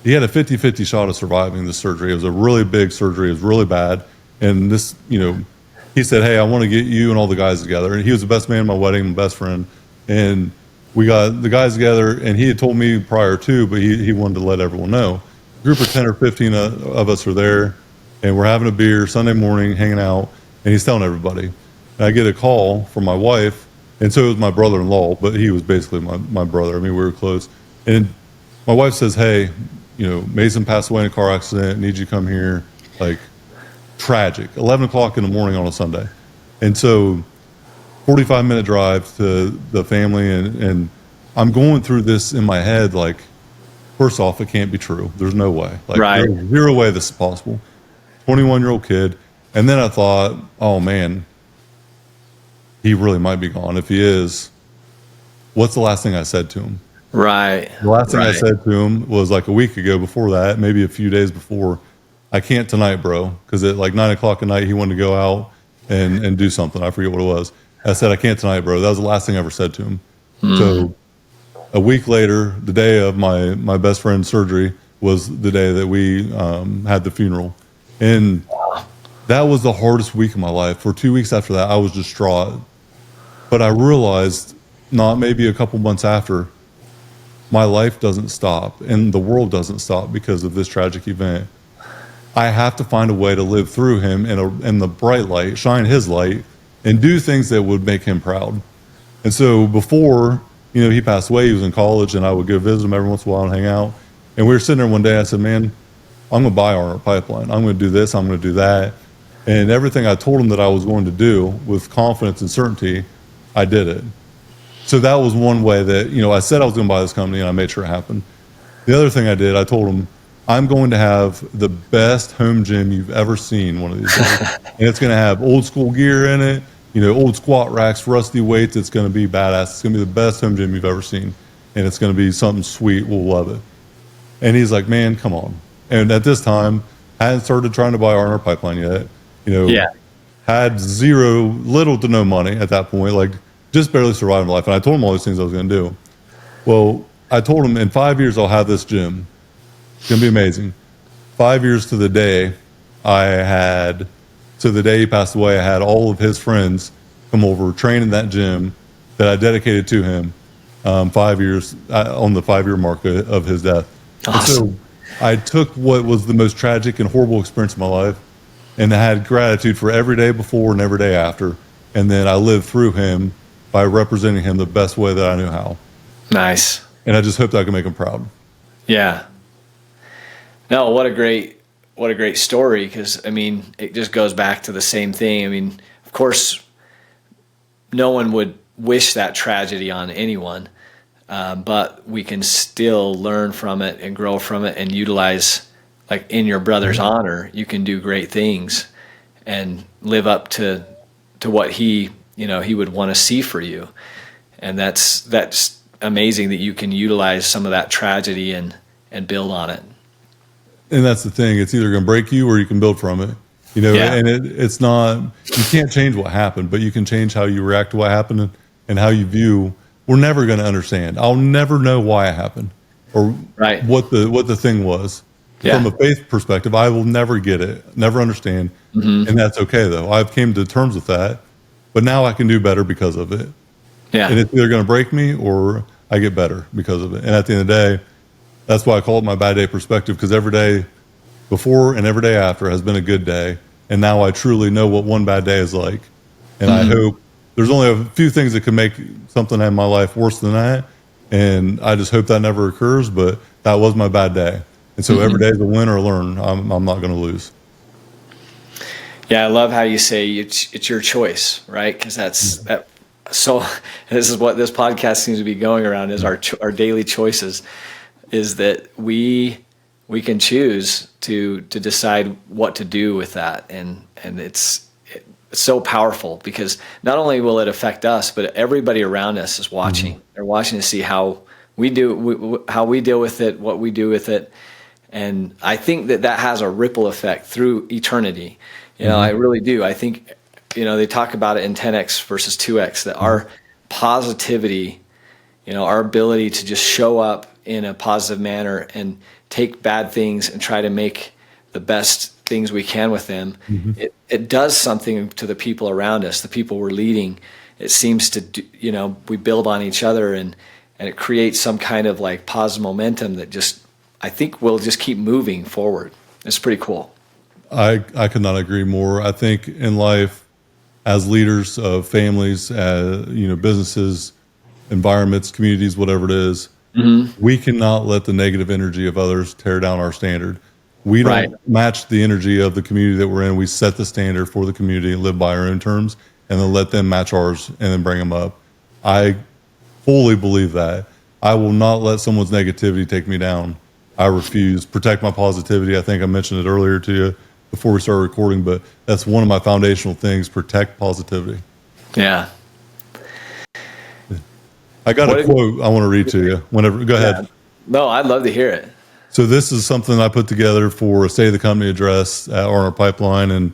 He had a 50-50 shot of surviving this surgery. It was a really big surgery. It was really bad. And this, he said, hey, I want to get you and all the guys together. And he was the best man at my wedding, my best friend. And we got the guys together, and he had told me prior to, but he wanted to let everyone know. A group of 10 or 15 of us are there, and we're having a beer Sunday morning, hanging out, and he's telling everybody. And I get a call from my wife, and so was my brother-in-law, but he was basically my brother. I mean, we were close. And my wife says, hey, Mason passed away in a car accident, need you to come here. Like, tragic. 11 o'clock in the morning on a Sunday. And so 45-minute drive to the family, and I'm going through this in my head like, first off, it can't be true. There's no way. Like, right. There's zero way this is possible. 21-year-old kid. And then I thought, oh, man, he really might be gone. If he is, what's the last thing I said to him? Right. The last thing I said to him was like a week ago before that, maybe a few days before. I can't tonight, bro, because at like 9 o'clock at night, he wanted to go out and do something. I forget what it was. I said, I can't tonight, bro. That was the last thing I ever said to him. So a week later, the day of my best friend's surgery was the day that we had the funeral. And that was the hardest week of my life. For 2 weeks after that, I was distraught. But I realized, not maybe a couple months after, my life doesn't stop and the world doesn't stop because of this tragic event. I have to find a way to live through him in the bright light, shine his light, and do things that would make him proud. And so before, he passed away, he was in college, and I would go visit him every once in a while and hang out. And we were sitting there one day, I said, man, I'm going to buy our pipeline. I'm going to do this, I'm going to do that. And everything I told him that I was going to do with confidence and certainty, I did it. So that was one way that, I said I was going to buy this company, and I made sure it happened. The other thing I did, I told him, I'm going to have the best home gym you've ever seen one of these days. And it's going to have old school gear in it, old squat racks, rusty weights. It's going to be badass. It's going to be the best home gym you've ever seen. And it's going to be something sweet. We'll love it. And he's like, man, come on. And at this time, I hadn't started trying to buy R&R pipeline yet. Had little to no money at that point, like just barely surviving life. And I told him all these things I was going to do. Well, I told him in 5 years, I'll have this gym. It's going to be amazing. 5 years to the day, the day he passed away, I had all of his friends come over, train in that gym that I dedicated to him 5 years, on the 5-year mark of his death. Awesome. And so I took what was the most tragic and horrible experience of my life, and I had gratitude for every day before and every day after. And then I lived through him by representing him the best way that I knew how. Nice. And I just hoped I could make him proud. Yeah. No, what a great story, because it just goes back to the same thing. Of course, no one would wish that tragedy on anyone, but we can still learn from it and grow from it and utilize, like in your brother's honor, you can do great things and live up to what he would want to see for you. And that's amazing that you can utilize some of that tragedy and build on it. And that's the thing. It's either going to break you or you can build from it. And it's not, you can't change what happened, but you can change how you react to what happened and how you view. We're never going to understand. I'll never know why it happened or what the thing was. Yeah. From a faith perspective, I will never get it, never understand. Mm-hmm. And that's okay, though. I've came to terms with that, but now I can do better because of it. Yeah. And it's either going to break me or I get better because of it. And at the end of the day, That's why I call it my bad day perspective, because every day before and every day after has been a good day. And now I truly know what one bad day is like. And I hope there's only a few things that can make something in my life worse than that. And I just hope that never occurs. But that was my bad day. And so every day is a win or a learn. I'm not going to lose. Yeah, I love how you say it's your choice, right? Because that. So this is what this podcast seems to be going around, is our daily choices, is that we can choose to decide what to do with that, and it's so powerful, because not only will it affect us, but everybody around us is watching. They're watching to see how we deal with it, what we do with it, and I think that has a ripple effect through eternity. I really do. I think, they talk about it in 10x versus 2x, that our positivity, our ability to just show up in a positive manner and take bad things and try to make the best things we can with them, it does something to the people around us, the people we're leading. It seems to do, we build on each other, and it creates some kind of like positive momentum that I think will just keep moving forward. It's pretty cool. I could not agree more. I think in life, as leaders of families, businesses, environments, communities, whatever it is, we cannot let the negative energy of others tear down our standard. We don't match the energy of the community that we're in. We set the standard for the community and live by our own terms, and then let them match ours and then bring them up. I fully believe that. I will not let someone's negativity take me down. I refuse. Protect my positivity. I think I mentioned it earlier to you before we started recording, but that's one of my foundational things: protect positivity. Yeah. I got a quote I want to read to you. Go ahead. No, I'd love to hear it. So this is something I put together for a State of the Company address on our pipeline, and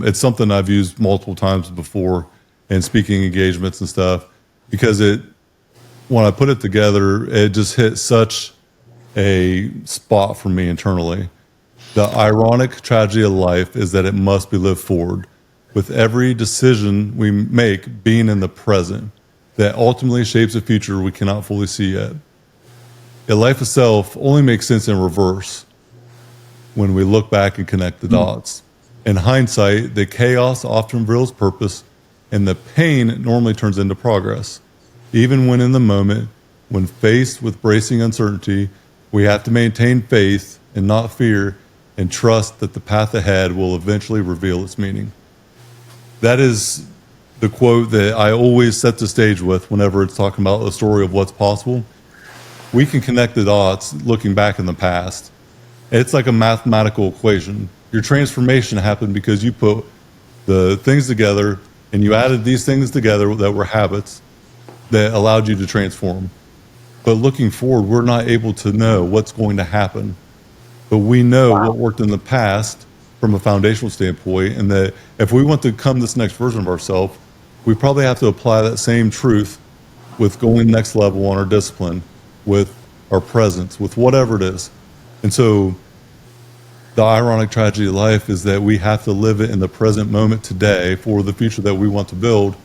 it's something I've used multiple times before in speaking engagements and stuff, because when I put it together, it just hit such a spot for me internally. The ironic tragedy of life is that it must be lived forward, with every decision we make being in the present that ultimately shapes a future we cannot fully see yet. Life itself only makes sense in reverse when we look back and connect the dots. In hindsight, the chaos often reveals purpose, and the pain normally turns into progress. Even when in the moment, when faced with bracing uncertainty, we have to maintain faith and not fear, and trust that the path ahead will eventually reveal its meaning. That is the quote that I always set the stage with whenever it's talking about the story of what's possible. We can connect the dots looking back in the past. It's like a mathematical equation. Your transformation happened because you put the things together and you added these things together that were habits that allowed you to transform. But looking forward, we're not able to know what's going to happen. But we know what worked in the past from a foundational standpoint, and that if we want to become this next version of ourselves, we probably have to apply that same truth with going next level on our discipline, with our presence, with whatever it is. And so the ironic tragedy of life is that we have to live it in the present moment today for the future that we want to build,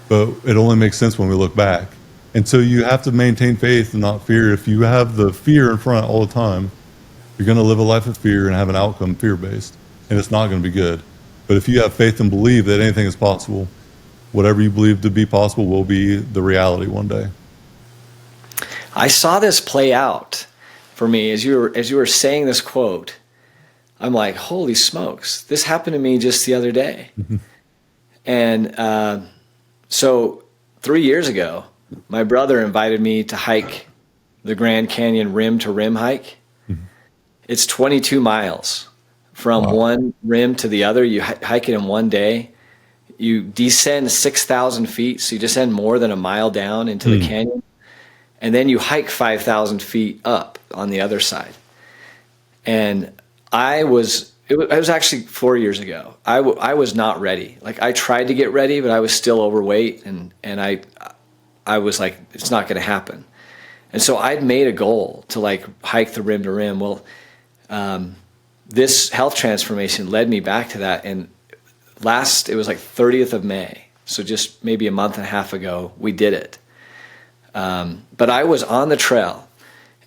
but it only makes sense when we look back. And so you have to maintain faith and not fear. If you have the fear in front all the time, you're going to live a life of fear and have an outcome fear-based, and it's not going to be good. But if you have faith and believe that anything is possible, whatever you believe to be possible will be the reality one day. I saw this play out for me as you were saying this quote. I'm like, holy smokes, this happened to me just the other day. And so 3 years ago, my brother invited me to hike the Grand Canyon rim to rim hike. It's 22 miles from one rim to the other. You hike it in one day. You descend 6,000 feet, so you descend more than a mile down into the canyon. And then you hike 5,000 feet up on the other side. And it was actually 4 years ago. I was not ready. Like, I tried to get ready, but I was still overweight, and I was like, it's not going to happen. And so I'd made a goal to like hike the rim to rim. Well, this health transformation led me back to that. And it was like 30th of May. So just maybe a month and a half ago, we did it. But I was on the trail,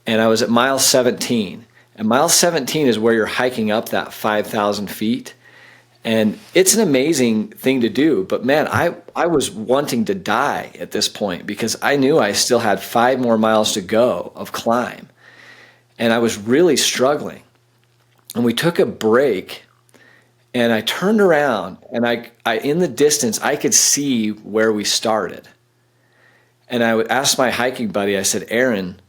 and I was at mile 17. And mile 17 is where you're hiking up that 5,000 feet. And it's an amazing thing to do. But man, I was wanting to die at this point because I knew I still had 5 more miles to go of climb. And I was really struggling. And we took a break, and I turned around, and I in the distance, I could see where we started. And I would ask my hiking buddy, I said, Aaron,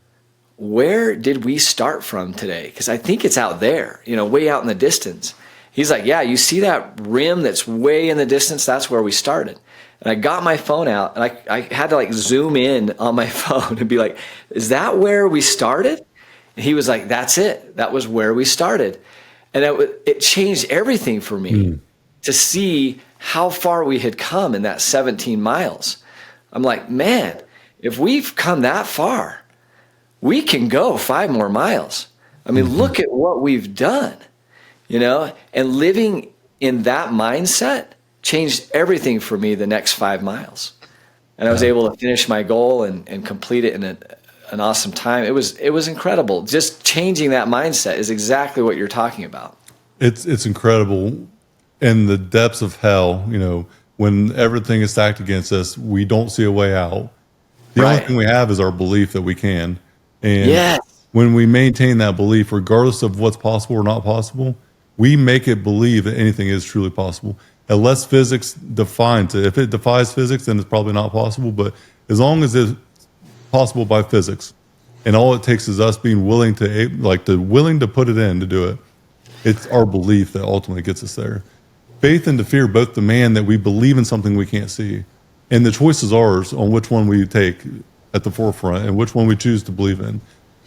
where did we start from today? Because I think it's out there, way out in the distance. He's like, yeah, you see that rim that's way in the distance? That's where we started. And I got my phone out, and I had to zoom in on my phone and be like, is that where we started? And he was like, that's it. That was where we started. And it changed everything for me to see how far we had come in that 17 miles. I'm like, man, if we've come that far, we can go 5 more miles. I mean, look at what we've done, and living in that mindset changed everything for me the next 5 miles. And I was able to finish my goal and complete it in an awesome time. It was incredible. Just changing that mindset is exactly what you're talking about. It's incredible. In the depths of hell, when everything is stacked against us, we don't see a way out. The only thing we have is our belief that we can. And when we maintain that belief, regardless of what's possible or not possible, we make it believe that anything is truly possible. Unless physics defines it. If it defies physics, then it's probably not possible. But as long as it's possible by physics, and all it takes is us being willing to put it in to do it, it's our belief that ultimately gets us there. Faith and fear both demand that we believe in something we can't see. And the choice is ours on which one we take at the forefront and which one we choose to believe in.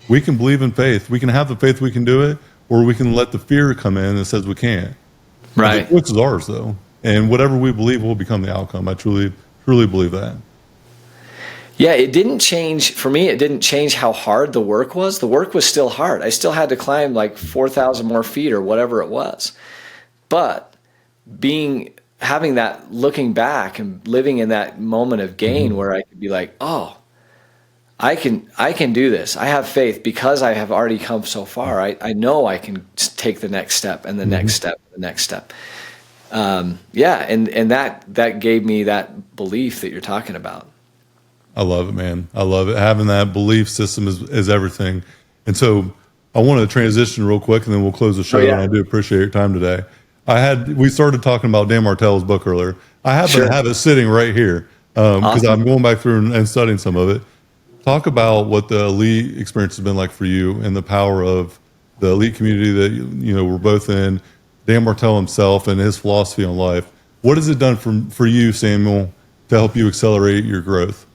We can believe in faith. We can have the faith we can do it, or we can let the fear come in that says we can't. Right. The choice is ours, though. And whatever we believe will become the outcome. I truly, truly believe that. Yeah, it didn't change. For me, it didn't change how hard the work was. The work was still hard. I still had to climb 4,000 more feet or whatever it was. But having that, looking back and living in that moment of gain where I could be like, oh, I can do this. I have faith because I have already come so far. I know I can take the next step and the next step, and the next step. And that gave me that belief that you're talking about. I love it, man. I love it. Having that belief system is everything. And so I want to transition real quick, and then we'll close the show. And I do appreciate your time today. We started talking about Dan Martell's book earlier. I happen to have it sitting right here because I'm going back through and studying some of it. Talk about what the elite experience has been like for you and the power of the elite community that we're both in. Dan Martell himself and his philosophy on life. What has it done for you, Samuel, to help you accelerate your growth?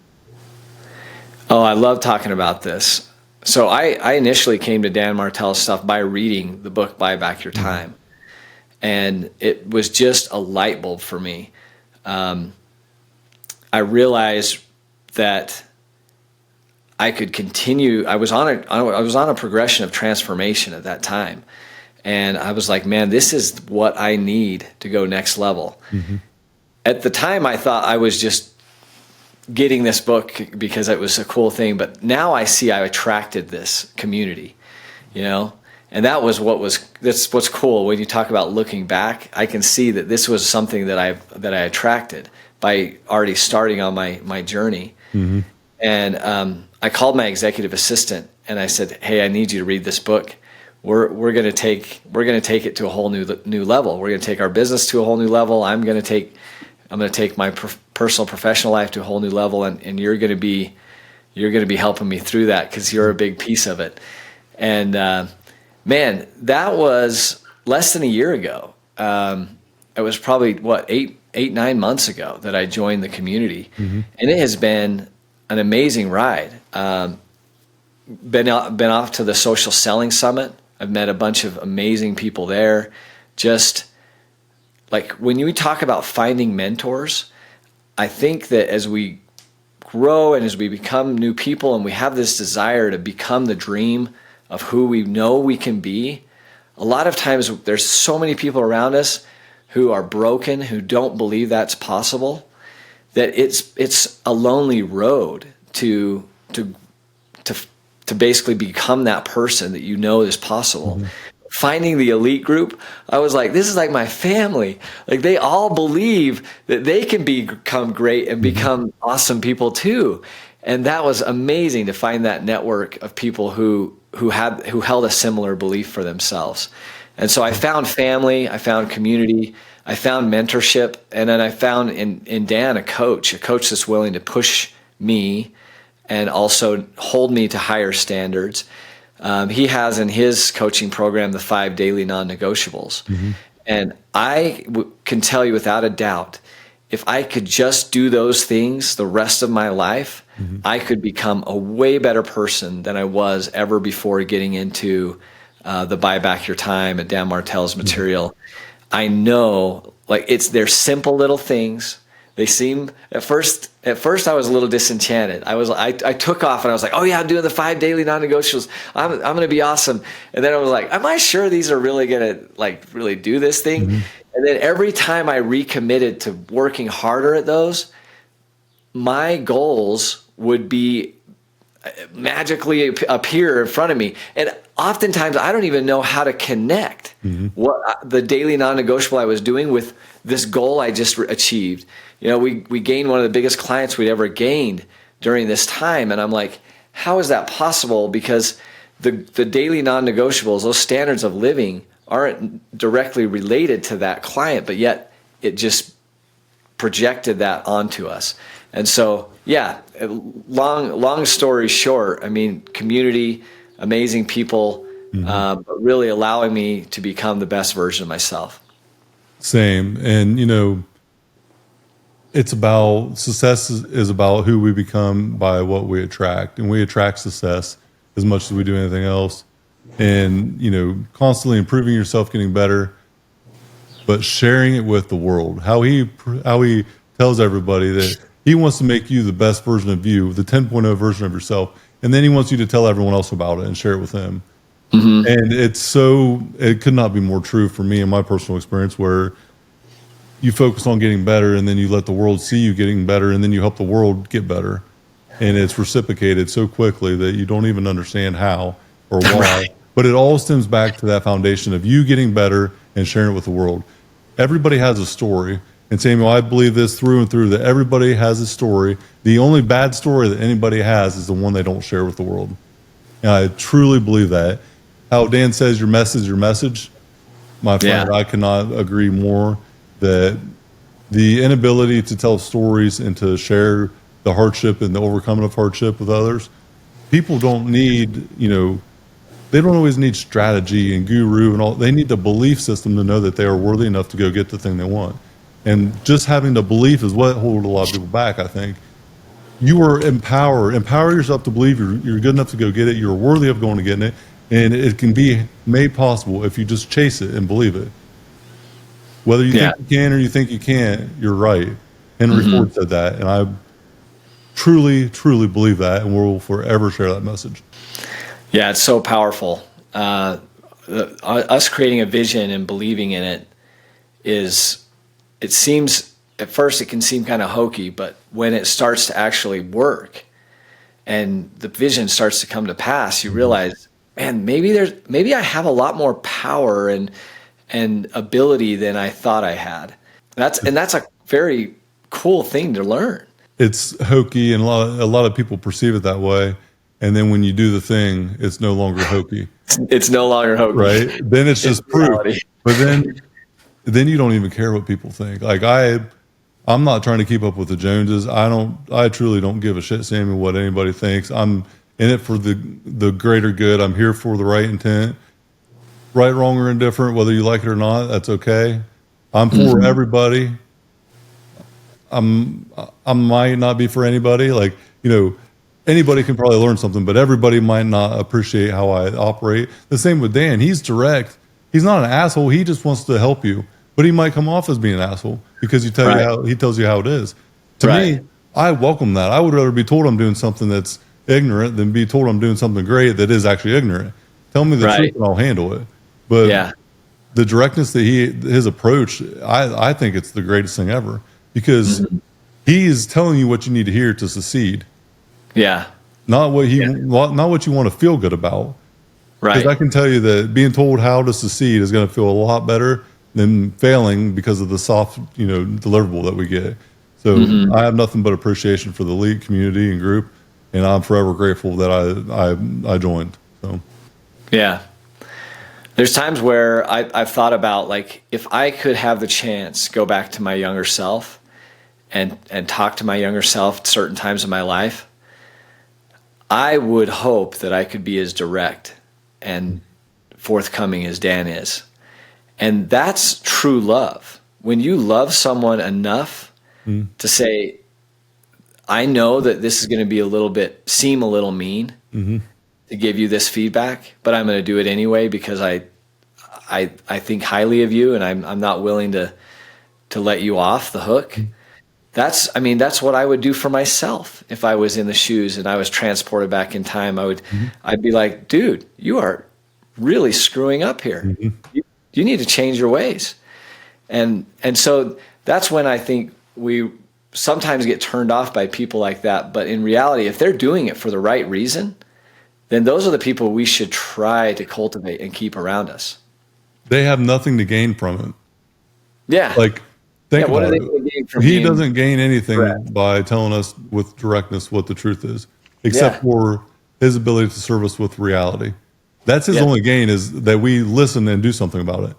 Oh, I love talking about this. So I initially came to Dan Martell's stuff by reading the book Buy Back Your Time. And it was just a light bulb for me. I realized that I could continue. I was on a progression of transformation at that time. And I was like, man, this is what I need to go next level. At the time, I thought I was just getting this book because it was a cool thing. But now I see I attracted this community, and that's what's cool. When you talk about looking back, I can see that this was something that I attracted by already starting on my journey. And I called my executive assistant and I said, hey, I need you to read this book. We're going to take it to a whole new level. We're going to take our business to a whole new level. I'm going to take my personal professional life to a whole new level, and you're going to be helping me through that because you're a big piece of it. And man, that was less than a year ago. It was probably 8-9 months ago that I joined the community, and it has been an amazing ride. Been off to the Social Selling Summit. I've met a bunch of amazing people there. Just when you talk about finding mentors, I think that as we grow and as we become new people and we have this desire to become the dream of who we know we can be, a lot of times there's so many people around us who are broken, who don't believe that's possible, that it's a lonely road to to basically become that person that you know is possible. Finding the elite group, I was like, this is like my family. Like, they all believe that they can become great and become awesome people too. And that was amazing to find that network of people who held a similar belief for themselves. And so I found family, I found community, I found mentorship, and then I found in Dan a coach that's willing to push me and also hold me to higher standards. He has in his coaching program the 5 daily non-negotiables. And I can tell you without a doubt, if I could just do those things the rest of my life, I could become a way better person than I was ever before getting into the Buy Back Your Time and Dan Martell's material. I know, like, they're simple little things. They seem at first I was a little disenchanted. I took off and I was like, oh yeah, I'm doing the 5 daily non-negotiables. I'm going to be awesome. And then I was like, am I sure these are really going to like really do this thing? And then every time I recommitted to working harder at those, my goals would be magically appear in front of me. And oftentimes I don't even know how to connect what the daily non-negotiable I was doing with this goal I just achieved. You know, we gained one of the biggest clients we'd ever gained during this time. And I'm like, how is that possible? Because the daily non-negotiables, those standards of living, aren't directly related to that client, but yet it just projected that onto us. And so, yeah, long story short, I mean, community, amazing people, but really allowing me to become the best version of myself. Same. And, you know, it's about success is about who we become by what we attract. And we attract success as much as we do anything else. And, you know, constantly improving yourself, getting better, but sharing it with the world. How he tells everybody that he wants to make you the best version of you, the 10.0 version of yourself. And then he wants you to tell everyone else about it and share it with him. And it could not be more true for me in my personal experience, where you focus on getting better and then you let the world see you getting better and then you help the world get better. And it's reciprocated so quickly that you don't even understand how or why. Right. But it all stems back to that foundation of you getting better and sharing it with the world. Everybody has a story. And Samuel, I believe this through and through, that everybody has a story. The only bad story that anybody has is the one they don't share with the world. And I truly believe that. How Dan says your message, my friend, I cannot agree more, that the inability to tell stories and to share the hardship and the overcoming of hardship with others, people don't need, you know, they don't always need strategy and guru and all. They need the belief system to know that they are worthy enough to go get the thing they want. And just having the belief is what holds a lot of people back, I think. You are empower yourself to believe you're good enough to go get it. You're worthy of going to getting it. And it can be made possible if you just chase it and believe it. Whether you think you can or you think you can't, you're right. Henry Ford said that. And I truly, truly believe that. And we'll forever share that message. Yeah, it's so powerful. Us creating a vision and believing in it it seems, at first it can seem kind of hokey, but when it starts to actually work and the vision starts to come to pass, you realize, man, maybe I have a lot more power and ability than I thought I had. That's a very cool thing to learn. It's hokey, and a lot of people perceive it that way. And then when you do the thing, it's no longer hokey. It's no longer hokey, right? Then it's just proof. Reality. But then you don't even care what people think. Like I'm not trying to keep up with the Joneses. I truly don't give a shit, Samuel, what anybody thinks. I'm in it for the greater good. I'm here for the right intent. Right, wrong, or indifferent, whether you like it or not, that's okay. I'm for everybody. I might not be for anybody. Like, you know, anybody can probably learn something, but everybody might not appreciate how I operate. The same with Dan. He's direct. He's not an asshole. He just wants to help you, but he might come off as being an asshole because he tells you how it is. To me, I welcome that. I would rather be told I'm doing something that's ignorant than be told I'm doing something great that is actually ignorant. Tell me the truth and I'll handle it. But the directness that his approach, I think it's the greatest thing ever, because he's telling you what you need to hear to succeed. Yeah. not what not what you want to feel good about. Because Right. I can tell you that being told how to succeed is going to feel a lot better than failing because of the soft, deliverable that we get. So I have nothing but appreciation for the league community and group, and I'm forever grateful that I joined. So Yeah. There's times where I've thought about, like, if I could have the chance go back to my younger self and talk to my younger self at certain times in my life, I would hope that I could be as direct and forthcoming as Dan is. And that's true love. When you love someone enough to say, I know that this is going to be seem a little mean to give you this feedback, but I'm going to do it anyway because I think highly of you, and I'm not willing to let you off the hook. That's what I would do for myself if I was in the shoes and I was transported back in time. I'd be like, dude, you are really screwing up here. You need to change your ways. And so that's when I think we sometimes get turned off by people like that. But in reality, if they're doing it for the right reason, then those are the people we should try to cultivate and keep around us. they have nothing to gain from it. Yeah. Like, think what about are they going to gain from He being doesn't gain anything correct? by telling us with directness what the truth is, except Yeah. for his ability to serve us with reality. That's his Yeah. only gain, is that we listen and do something about it.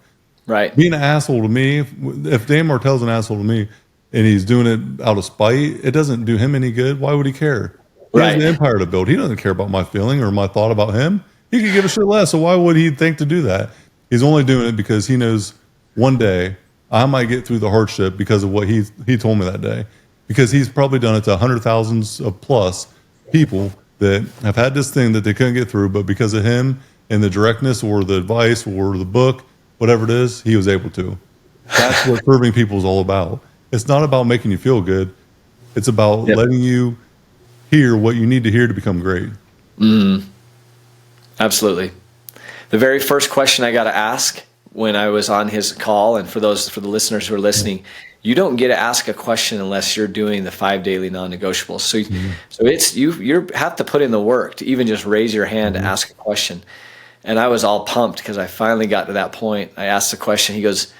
Right. Being an asshole to me, if Dan Martell's an asshole to me and he's doing it out of spite, it doesn't do him any good. Why would he care? He has Right. an empire to build. He doesn't care about my feeling or my thought about him. He could give a shit less. So why would he think to do that? He's only doing it because he knows one day I might get through the hardship because of what he told me that day. Because he's probably done it to hundred thousands of plus people that have had this thing that they couldn't get through, but because of him and the directness or the advice or the book, whatever it is, he was able to. That's what serving people is all about. It's not about making you feel good. It's about Yep. letting you hear what you need to hear to become great. Absolutely. The very first question I got to ask when I was on his call, and for the listeners who are listening, you don't get to ask a question unless you're doing the 5 daily non-negotiables. So it's you have to put in the work to even just raise your hand to ask a question. And I was all pumped because I finally got to that point. I asked the question. He goes,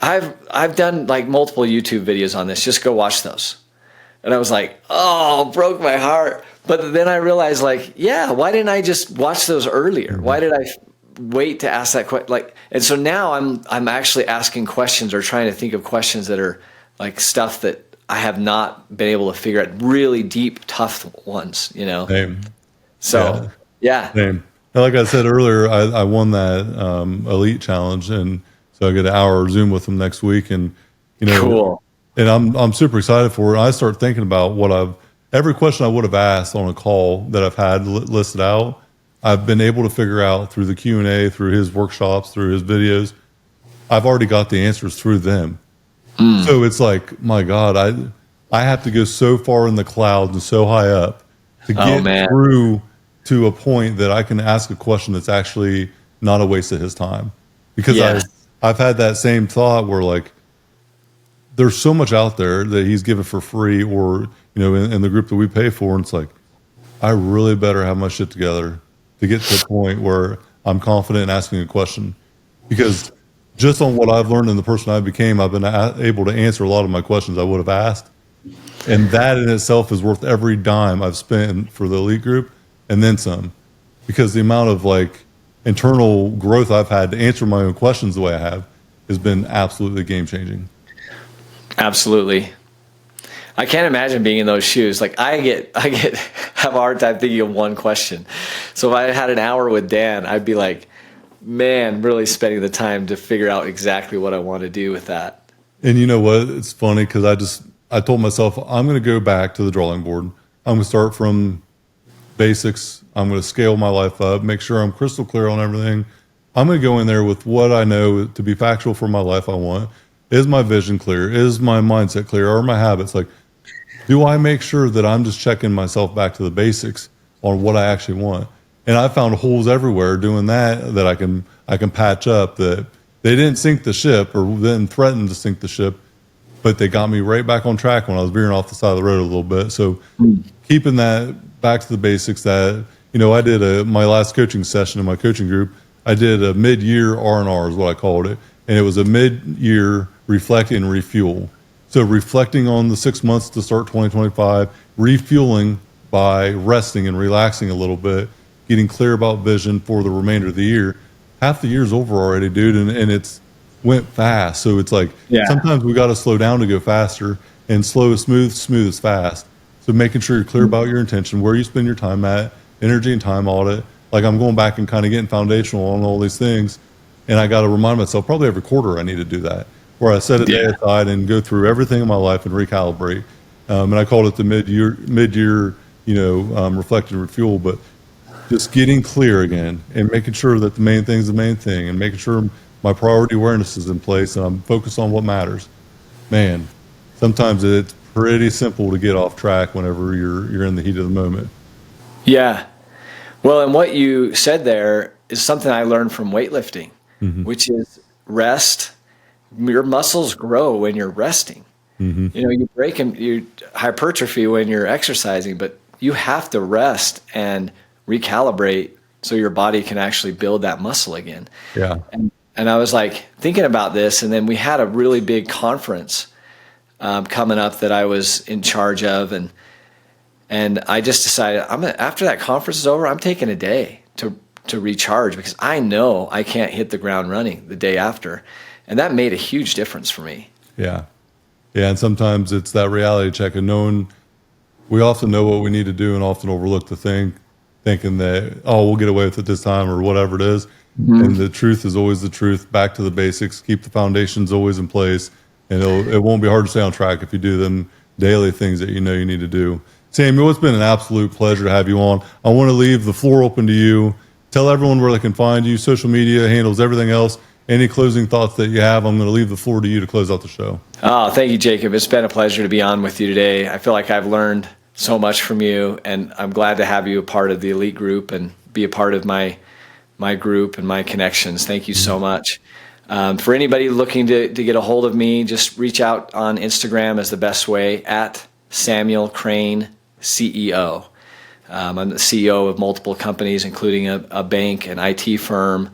I've done like multiple YouTube videos on this. Just go watch those. And I was like, oh, broke my heart. But then I realized, like, yeah, why didn't I just watch those earlier? Why did I wait to ask that question? And so now I'm actually asking questions or trying to think of questions that are like stuff that I have not been able to figure out, really deep, tough ones, Same. So, yeah. Same. And like I said earlier, I won that elite challenge, and so I get an hour Zoom with them next week, and Cool. And I'm super excited for it. I start thinking about every question I would have asked on a call that I've had listed out. I've been able to figure out through the Q&A, through his workshops, through his videos. I've already got the answers through them. So it's like, my God, I have to go so far in the clouds and so high up to get through to a point that I can ask a question that's actually not a waste of his time. Because I've had that same thought where, like, there's so much out there that he's given for free, or in the group that we pay for, and it's like, I really better have my shit together to get to a point where I'm confident in asking a question. Because just on what I've learned and the person I became, I've been able to answer a lot of my questions I would have asked, and that in itself is worth every dime I've spent for the elite group, and then some. Because the amount of like internal growth I've had to answer my own questions the way I have has been absolutely game changing. Absolutely. I can't imagine being in those shoes. Like I have a hard time thinking of one question. So if I had an hour with Dan, I'd be like, man, really spending the time to figure out exactly what I want to do with that. And you know what? It's funny because I told myself I'm going to go back to the drawing board. I'm going to start from basics. I'm going to scale my life up, make sure I'm crystal clear on everything. I'm going to go in there with what I know to be factual for my life I want. Is my vision clear? Is my mindset clear? Are my habits like, do I make sure that I'm just checking myself back to the basics on what I actually want? And I found holes everywhere doing that I can patch up, that they didn't sink the ship or didn't threaten to sink the ship, but they got me right back on track when I was veering off the side of the road a little bit. So keeping that back to the basics that, I did my last coaching session in my coaching group. I did a mid-year R&R is what I called it. And it was a mid-year reflect and refuel. So reflecting on the 6 months to start 2025, refueling by resting and relaxing a little bit, getting clear about vision for the remainder of the year. Half the year's over already, dude, and it's went fast. So it's like sometimes we got to slow down to go faster, and slow is smooth, smooth is fast. So making sure you're clear about your intention, where you spend your time at, energy and time audit. Like I'm going back and kind of getting foundational on all these things, and I got to remind myself probably every quarter I need to do that, where I set a day aside and go through everything in my life and recalibrate. And I called it the mid-year, reflect and refuel, but just getting clear again and making sure that the main thing is the main thing, and making sure my priority awareness is in place and I'm focused on what matters. Man, sometimes it's pretty simple to get off track whenever you're in the heat of the moment. Yeah. Well, and what you said there is something I learned from weightlifting, which is rest. Your muscles grow when you're resting. You break them, you hypertrophy when you're exercising, but you have to rest and recalibrate so your body can actually build that muscle again. Yeah. And I was like thinking about this, and then we had a really big conference coming up that I was in charge of, and I just decided after that conference is over, I'm taking a day to recharge, because I know I can't hit the ground running the day after, and that made a huge difference for me. Yeah, and sometimes it's that reality check and knowing we often know what we need to do and often overlook the thing, thinking that, we'll get away with it this time or whatever it is. And the truth is always the truth. Back to the basics, keep the foundations always in place, and it won't be hard to stay on track if you do them daily things that you know you need to do. Samuel, it's been an absolute pleasure to have you on. I want to leave the floor open to you. Tell everyone where they can find you, social media handles, everything else. Any closing thoughts that you have? I'm going to leave the floor to you to close out the show. Oh, thank you, Jacob. It's been a pleasure to be on with you today. I feel like I've learned so much from you, and I'm glad to have you a part of the elite group and be a part of my group and my connections. Thank you so much. For anybody looking to get a hold of me, just reach out on Instagram as the best way, at Samuel Crane CEO. I'm the CEO of multiple companies, including a bank, an IT firm,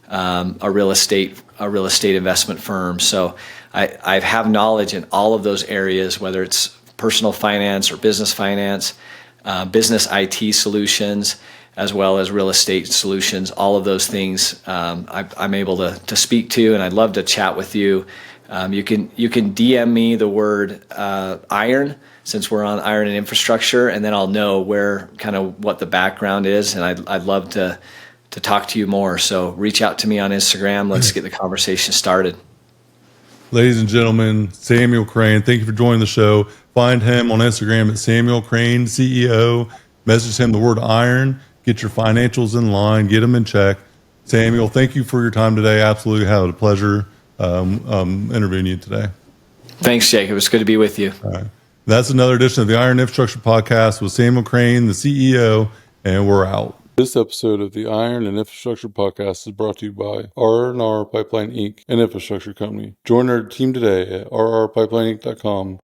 a real estate investment firm. So I have knowledge in all of those areas, whether it's personal finance or business finance, business IT solutions, as well as real estate solutions. All of those things I'm able to speak to, and I'd love to chat with you. You can DM me the word iron, since we're on iron and infrastructure, and then I'll know what the background is, and I'd love to talk to you more. So reach out to me on Instagram. Let's get the conversation started. Ladies and gentlemen, Samuel Crane, thank you for joining the show. Find him on Instagram at Samuel Crane CEO. Message him the word iron. Get your financials in line. Get them in check. Samuel, thank you for your time today. Absolutely had a pleasure interviewing you today. Thanks, Jacob. It's good to be with you. All right. That's another edition of the Iron Infrastructure Podcast with Samuel Crane, the CEO, and we're out. This episode of the Iron and Infrastructure Podcast is brought to you by R&R Pipeline Inc., an infrastructure company. Join our team today at rrpipelineinc.com.